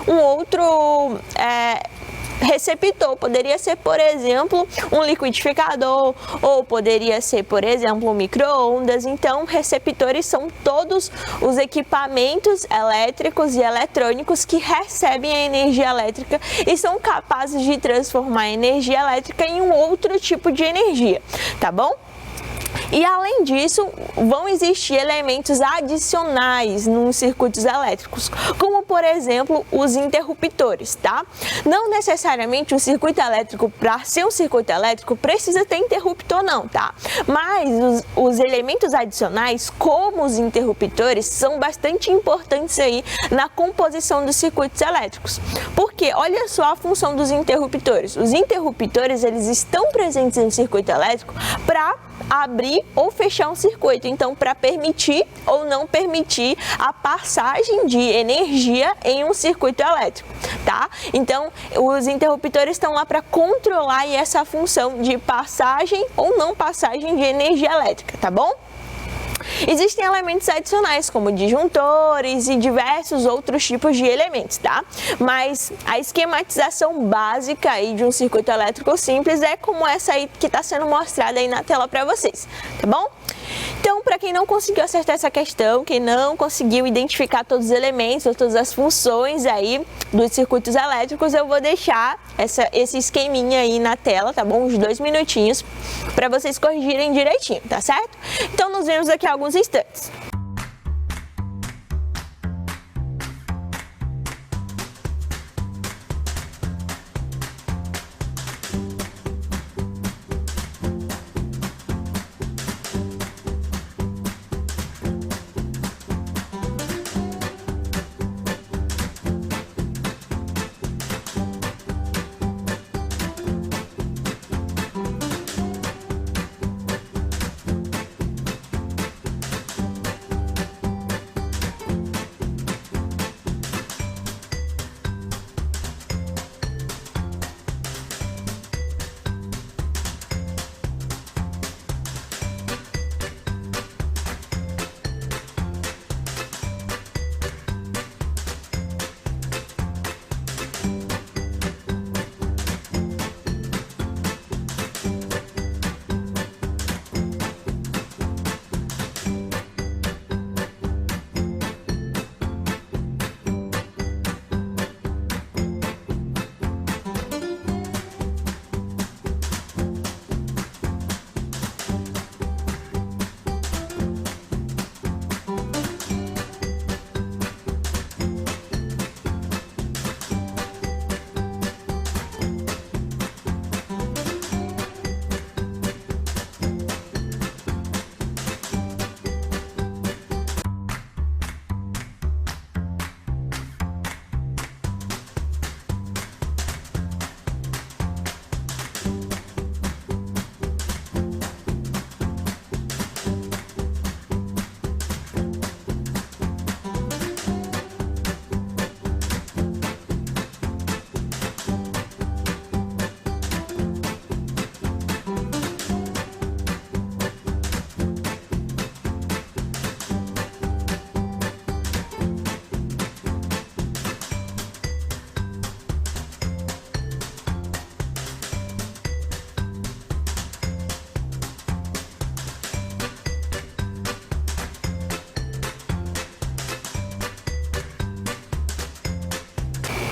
um outro receptor, poderia ser, por exemplo, um liquidificador, ou poderia ser, por exemplo, um micro-ondas. Então, receptores são todos os equipamentos elétricos e eletrônicos que recebem a energia elétrica e são capazes de transformar a energia elétrica em um outro tipo de energia, tá bom? E além disso, vão existir elementos adicionais nos circuitos elétricos, como por exemplo os interruptores, tá? Não necessariamente o circuito elétrico, para ser um circuito elétrico, precisa ter interruptor não, tá? Mas os elementos adicionais, como os interruptores, são bastante importantes aí na composição dos circuitos elétricos. Porque olha só a função dos interruptores. Os interruptores, eles estão presentes no circuito elétrico para abrir ou fechar um circuito, então para permitir ou não permitir a passagem de energia em um circuito elétrico, tá? Então, os interruptores estão lá para controlar essa função de passagem ou não passagem de energia elétrica, tá bom? Existem elementos adicionais, como disjuntores e diversos outros tipos de elementos, tá? Mas a esquematização básica aí de um circuito elétrico simples é como essa aí que está sendo mostrada aí na tela para vocês, tá bom? Então, para quem não conseguiu acertar essa questão, quem não conseguiu identificar todos os elementos ou todas as funções aí dos circuitos elétricos, eu vou deixar esse esqueminha aí na tela, tá bom? Uns 2 minutinhos para vocês corrigirem direitinho, tá certo? Então, nos vemos daqui a alguns instantes.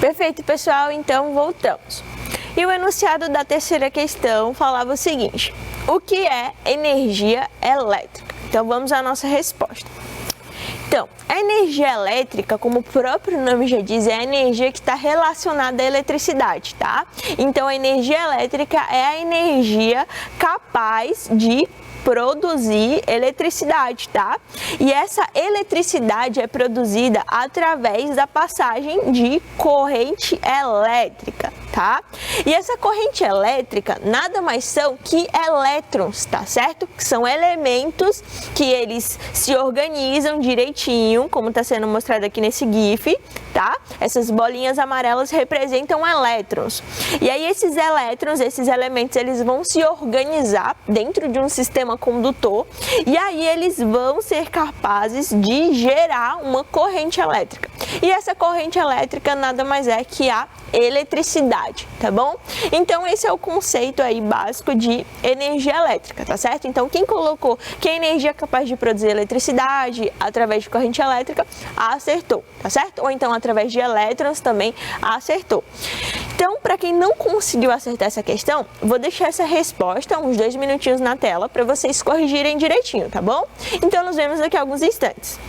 Perfeito, pessoal, então voltamos. E o enunciado da terceira questão falava o seguinte: o que é energia elétrica? Então vamos à nossa resposta. Então, a energia elétrica, como o próprio nome já diz, é a energia que está relacionada à eletricidade, tá? Então, a energia elétrica é a energia capaz de produzir eletricidade, tá? E essa eletricidade é produzida através da passagem de corrente elétrica, tá? E essa corrente elétrica nada mais são que elétrons, tá certo? Que são elementos que eles se organizam direitinho, como está sendo mostrado aqui nesse GIF, tá? Essas bolinhas amarelas representam elétrons. E aí esses elétrons, esses elementos, eles vão se organizar dentro de um sistema condutor e aí eles vão ser capazes de gerar uma corrente elétrica. E essa corrente elétrica nada mais é que a eletricidade, tá bom? Então esse é o conceito aí básico de energia elétrica, tá certo? Então quem colocou que a energia é capaz de produzir eletricidade através de corrente elétrica, acertou, tá certo? Ou então através de elétrons também acertou. Então, para quem não conseguiu acertar essa questão, vou deixar essa resposta uns 2 minutinhos na tela para vocês corrigirem direitinho, tá bom? Então nos vemos daqui a alguns instantes.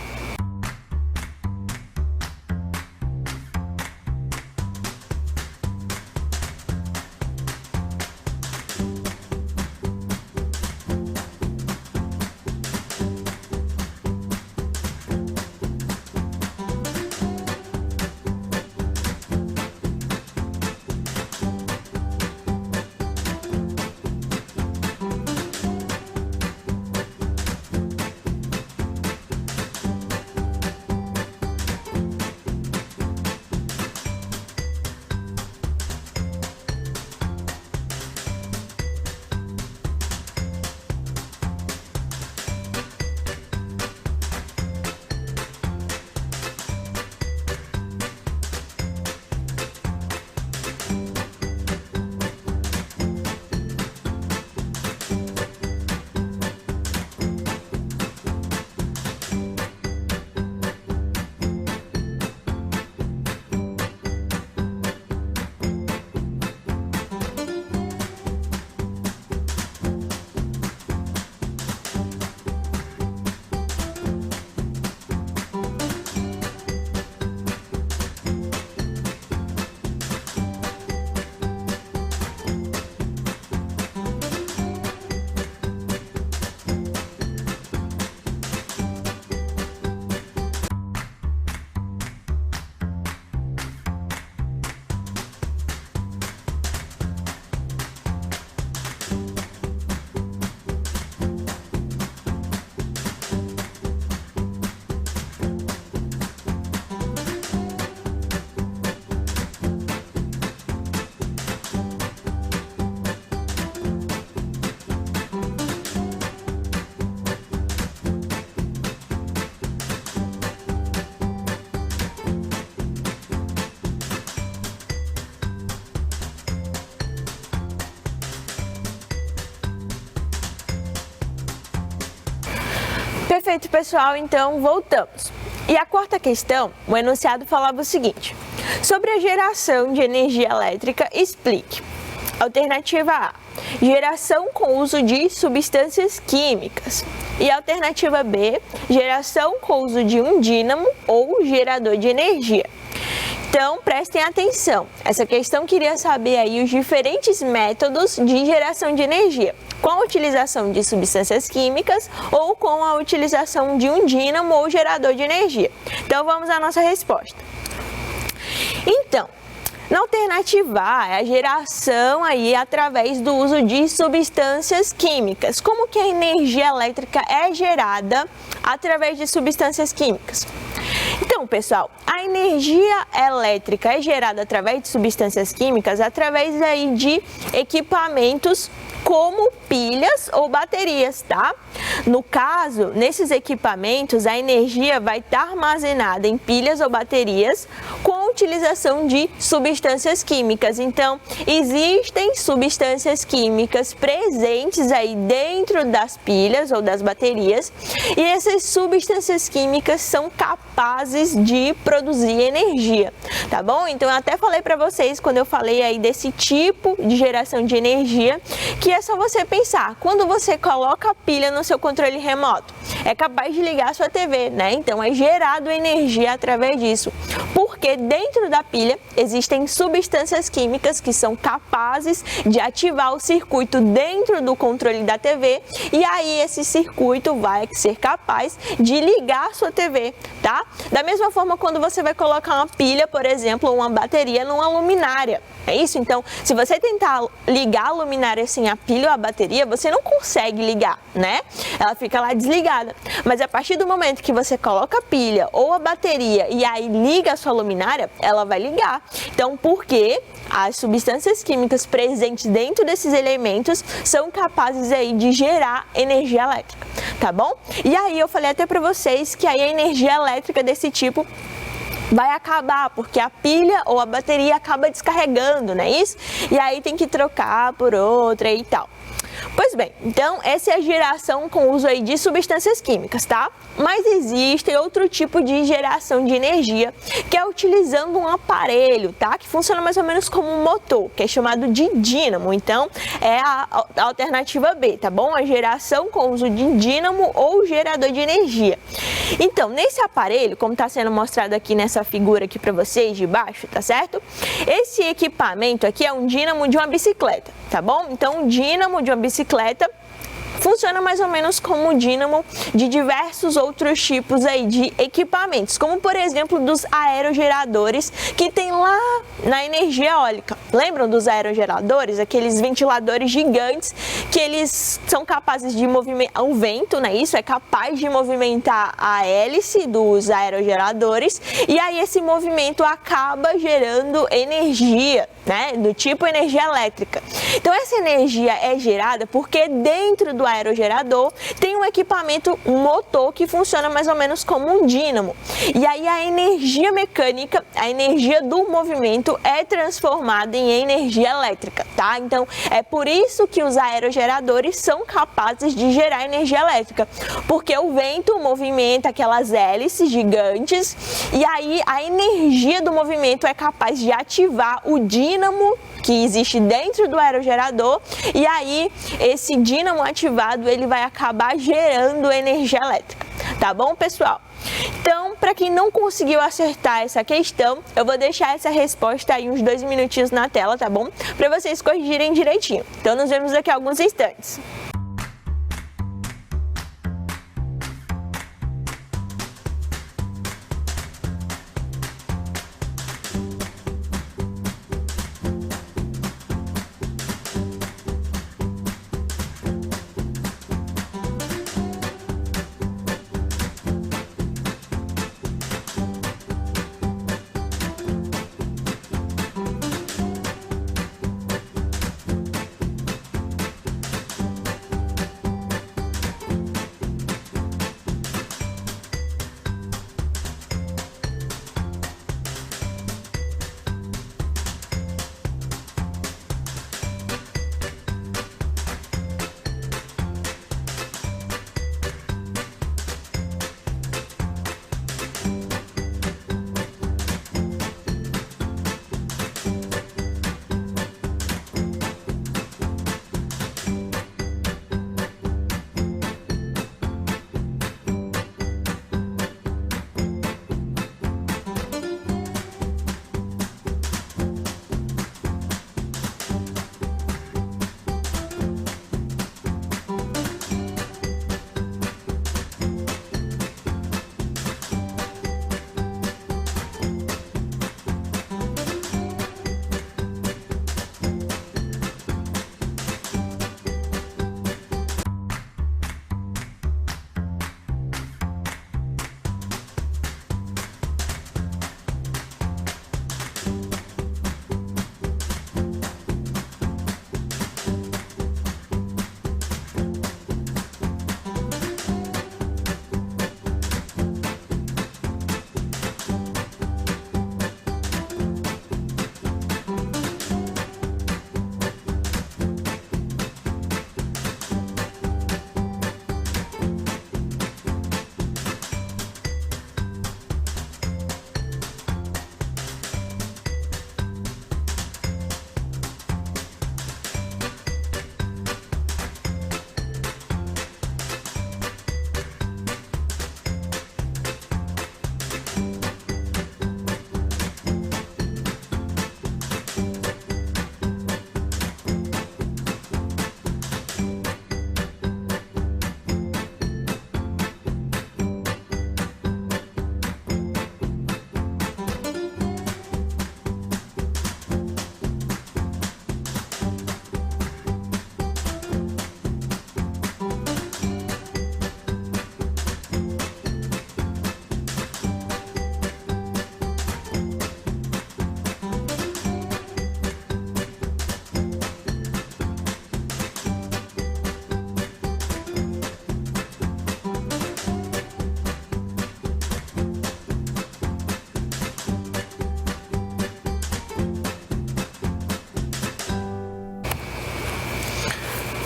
Perfeito, pessoal, então voltamos. E a quarta questão, o enunciado falava o seguinte: sobre a geração de energia elétrica, explique. Alternativa A, geração com uso de substâncias químicas. E alternativa B, geração com uso de um dínamo ou gerador de energia. Então, prestem atenção. Essa questão queria saber aí os diferentes métodos de geração de energia, com a utilização de substâncias químicas ou com a utilização de um dínamo ou gerador de energia. Então, vamos à nossa resposta. Então, na alternativa A, é a geração aí através do uso de substâncias químicas. Como que a energia elétrica é gerada através de substâncias químicas? Então, pessoal, a energia elétrica é gerada através de substâncias químicas, através aí de equipamentos como pilhas ou baterias, tá? No caso, nesses equipamentos, a energia vai estar armazenada em pilhas ou baterias com a utilização de substâncias químicas. Então, existem substâncias químicas presentes aí dentro das pilhas ou das baterias, e essas substâncias químicas são capazes de produzir energia, tá bom? Então, eu até falei para vocês, quando eu falei aí desse tipo de geração de energia, que é só você pensar, quando você coloca a pilha no seu controle remoto, é capaz de ligar a sua TV, né? Então, é gerado energia através disso, porque dentro da pilha existem substâncias químicas que são capazes de ativar o circuito dentro do controle da TV, e aí esse circuito vai ser capaz de ligar a sua TV, tá? Da mesma forma, quando você vai colocar uma pilha, por exemplo, uma bateria numa luminária, é isso? Então, se você tentar ligar a luminária sem a pilha ou a bateria, você não consegue ligar, né? Ela fica lá desligada. Mas a partir do momento que você coloca a pilha ou a bateria e aí liga a sua luminária, ela vai ligar. Então, porque as substâncias químicas presentes dentro desses elementos são capazes aí de gerar energia elétrica, tá bom? E aí eu falei até para vocês que aí a energia elétrica desse tipo vai acabar, porque a pilha ou a bateria acaba descarregando, não é isso? E aí tem que trocar por outra e tal. Pois bem, então essa é a geração com uso aí de substâncias químicas, tá? Mas existe outro tipo de geração de energia, que é utilizando um aparelho, tá? Que funciona mais ou menos como um motor, que é chamado de dínamo. Então, é a alternativa B, tá bom? A geração com uso de dínamo ou gerador de energia. Então, nesse aparelho, como está sendo mostrado aqui nessa figura aqui para vocês de baixo, tá certo? Esse equipamento aqui é um dínamo de uma bicicleta, tá bom? Então, um dínamo de uma bicicleta funciona mais ou menos como o dínamo de diversos outros tipos aí de equipamentos, como por exemplo dos aerogeradores que tem lá na energia eólica. Lembram dos aerogeradores? Aqueles ventiladores gigantes que eles são capazes de movimentar o vento, né? Isso é capaz de movimentar a hélice dos aerogeradores, e aí esse movimento acaba gerando energia, né? Do tipo energia elétrica. Então essa energia é gerada porque dentro do aerogerador tem um equipamento, um motor que funciona mais ou menos como um dínamo. E aí a energia mecânica, a energia do movimento é transformada em energia elétrica, tá? Então é por isso que os aerogeradores são capazes de gerar energia elétrica, porque o vento movimenta aquelas hélices gigantes e aí a energia do movimento é capaz de ativar o dínamo que existe dentro do aerogerador, e aí esse dínamo ativado ele vai acabar gerando energia elétrica, tá bom, pessoal? Então, para quem não conseguiu acertar essa questão, eu vou deixar essa resposta aí uns 2 minutinhos na tela, tá bom? Para vocês corrigirem direitinho. Então, nos vemos daqui a alguns instantes.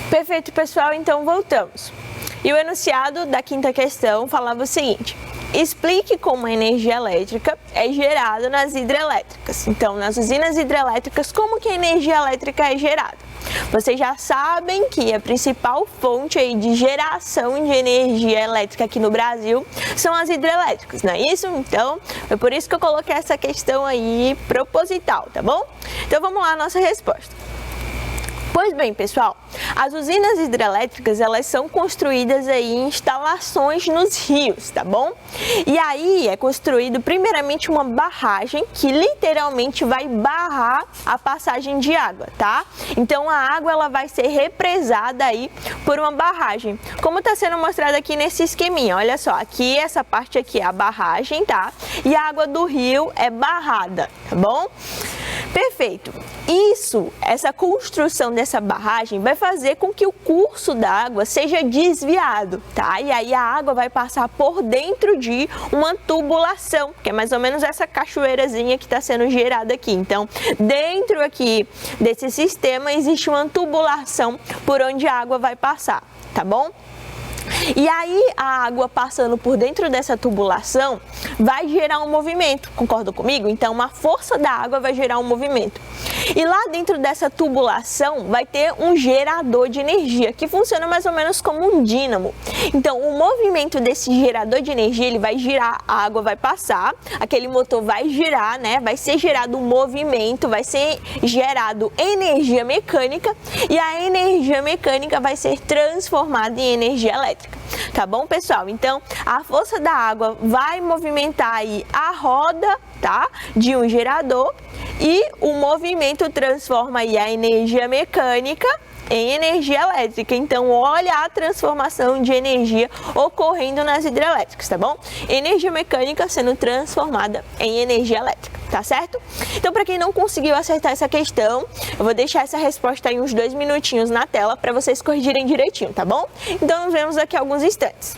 Perfeito, pessoal, então voltamos. E o enunciado da quinta questão falava o seguinte: explique como a energia elétrica é gerada nas hidrelétricas. Então, nas usinas hidrelétricas, como que a energia elétrica é gerada? Vocês já sabem que a principal fonte aí de geração de energia elétrica aqui no Brasil são as hidrelétricas, não é isso? Então, foi por isso que eu coloquei essa questão aí proposital, tá bom? Então, vamos lá, a nossa resposta. Pois bem, pessoal, as usinas hidrelétricas, elas são construídas aí em instalações nos rios, tá bom? E aí é construído primeiramente uma barragem que literalmente vai barrar a passagem de água, tá? Então a água ela vai ser represada aí por uma barragem, como está sendo mostrado aqui nesse esqueminha. Olha só, aqui essa parte aqui é a barragem, tá? E a água do rio é barrada, tá bom? Perfeito. Essa construção dessa barragem vai fazer com que o curso da água seja desviado, tá? E aí a água vai passar por dentro de uma tubulação, que é mais ou menos essa cachoeirazinha que está sendo gerada aqui. Então, dentro aqui desse sistema existe uma tubulação por onde a água vai passar, tá bom? E aí a água passando por dentro dessa tubulação vai gerar um movimento, concordam comigo? Então uma força da água vai gerar um movimento. E lá dentro dessa tubulação vai ter um gerador de energia, que funciona mais ou menos como um dínamo. Então o movimento desse gerador de energia, ele vai girar, a água vai passar, aquele motor vai girar, né? Vai ser gerado um movimento, vai ser gerado energia mecânica e a energia mecânica vai ser transformada em energia elétrica. Tá bom, pessoal? Então, a força da água vai movimentar aí a roda, tá? De um gerador e o movimento transforma aí a energia mecânica em energia elétrica. Então, olha a transformação de energia ocorrendo nas hidrelétricas, tá bom? Energia mecânica sendo transformada em energia elétrica, tá certo? Então, para quem não conseguiu acertar essa questão, eu vou deixar essa resposta aí uns 2 minutinhos na tela para vocês corrigirem direitinho, tá bom? Então, nos vemos daqui a alguns instantes.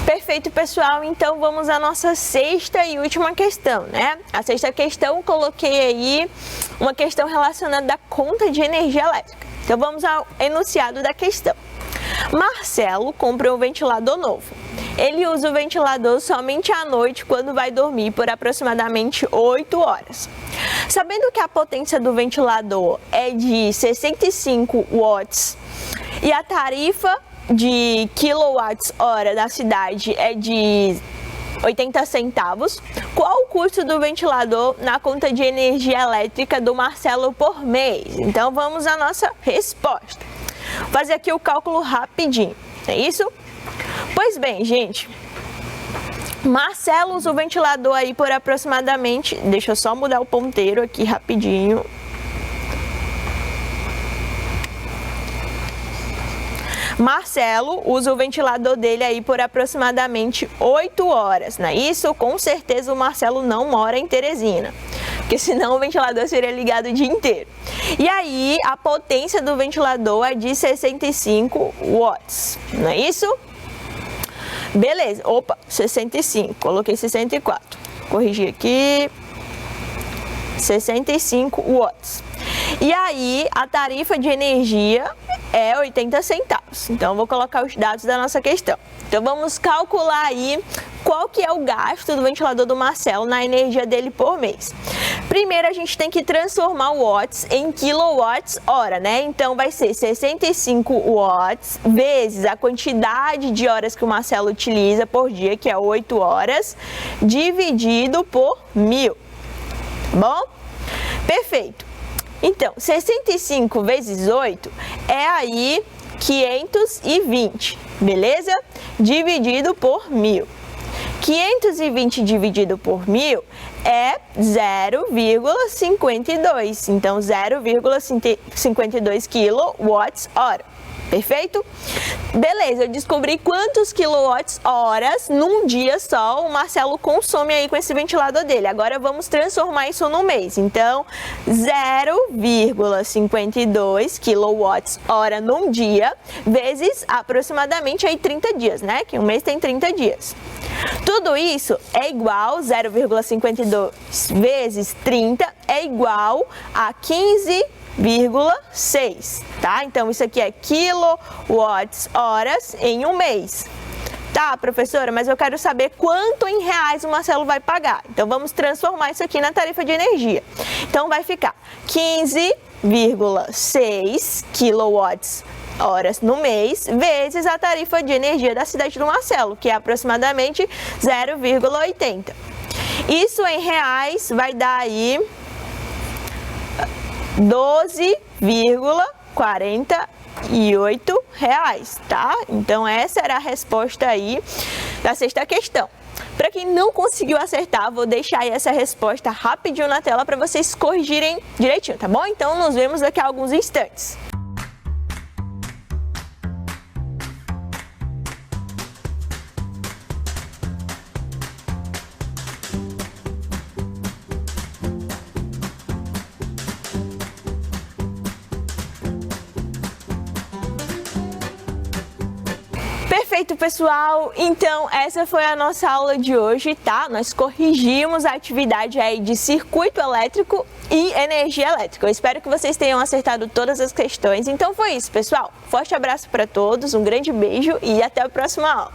Perfeito, pessoal. Então vamos à nossa sexta e última questão, né? A sexta questão, coloquei aí uma questão relacionada à conta de energia elétrica. Então vamos ao enunciado da questão. Marcelo compra um ventilador novo. Ele usa o ventilador somente à noite quando vai dormir por aproximadamente 8 horas. Sabendo que a potência do ventilador é de 65 watts e a tarifa de quilowatts-hora da cidade é de 80 centavos, qual o custo do ventilador na conta de energia elétrica do Marcelo por mês? Então vamos à nossa resposta. Vou fazer aqui o cálculo rapidinho, é isso? Pois bem, gente, Marcelo usa o ventilador aí por aproximadamente, deixa eu só mudar o ponteiro aqui rapidinho. Marcelo usa o ventilador dele aí por aproximadamente 8 horas, não é isso? Com certeza o Marcelo não mora em Teresina, porque senão o ventilador seria ligado o dia inteiro. E aí, a potência do ventilador é de 65 watts, não é isso? Beleza, opa, 65, coloquei 64, corrigi aqui, 65 watts. E aí, a tarifa de energia é 80 centavos. Então, eu vou colocar os dados da nossa questão. Então, vamos calcular aí qual que é o gasto do ventilador do Marcelo na energia dele por mês. Primeiro, a gente tem que transformar o watts em quilowatts-hora, né? Então, vai ser 65 watts vezes a quantidade de horas que o Marcelo utiliza por dia, que é 8 horas, dividido por 1000. Bom? Perfeito. Então, 65 vezes 8 é aí 520, beleza? Dividido por 1000. 520 dividido por 1000 é 0,52, então 0,52 kWh. Perfeito? Beleza, eu descobri quantos quilowatts-horas num dia só o Marcelo consome aí com esse ventilador dele. Agora vamos transformar isso no mês. Então, 0,52 kWh num dia, vezes aproximadamente aí 30 dias, né? Que um mês tem 30 dias. Tudo isso é igual, 0,52 vezes 30 é igual a 15,6, tá? Então, isso aqui é quilowatts-horas em um mês. Tá, professora, mas eu quero saber quanto em reais o Marcelo vai pagar. Então, vamos transformar isso aqui na tarifa de energia. Então, vai ficar 15,6 quilowatts-horas no mês, vezes a tarifa de energia da cidade do Marcelo, que é aproximadamente 0,80. Isso em reais vai dar aí 12,48 reais, tá? Então essa era a resposta aí da sexta questão. Para quem não conseguiu acertar, vou deixar aí essa resposta rapidinho na tela para vocês corrigirem direitinho, tá bom? Então nos vemos daqui a alguns instantes. Perfeito, pessoal! Então, essa foi a nossa aula de hoje, tá? Nós corrigimos a atividade aí de circuito elétrico e energia elétrica. Eu espero que vocês tenham acertado todas as questões. Então, foi isso, pessoal. Forte abraço para todos, um grande beijo e até a próxima aula.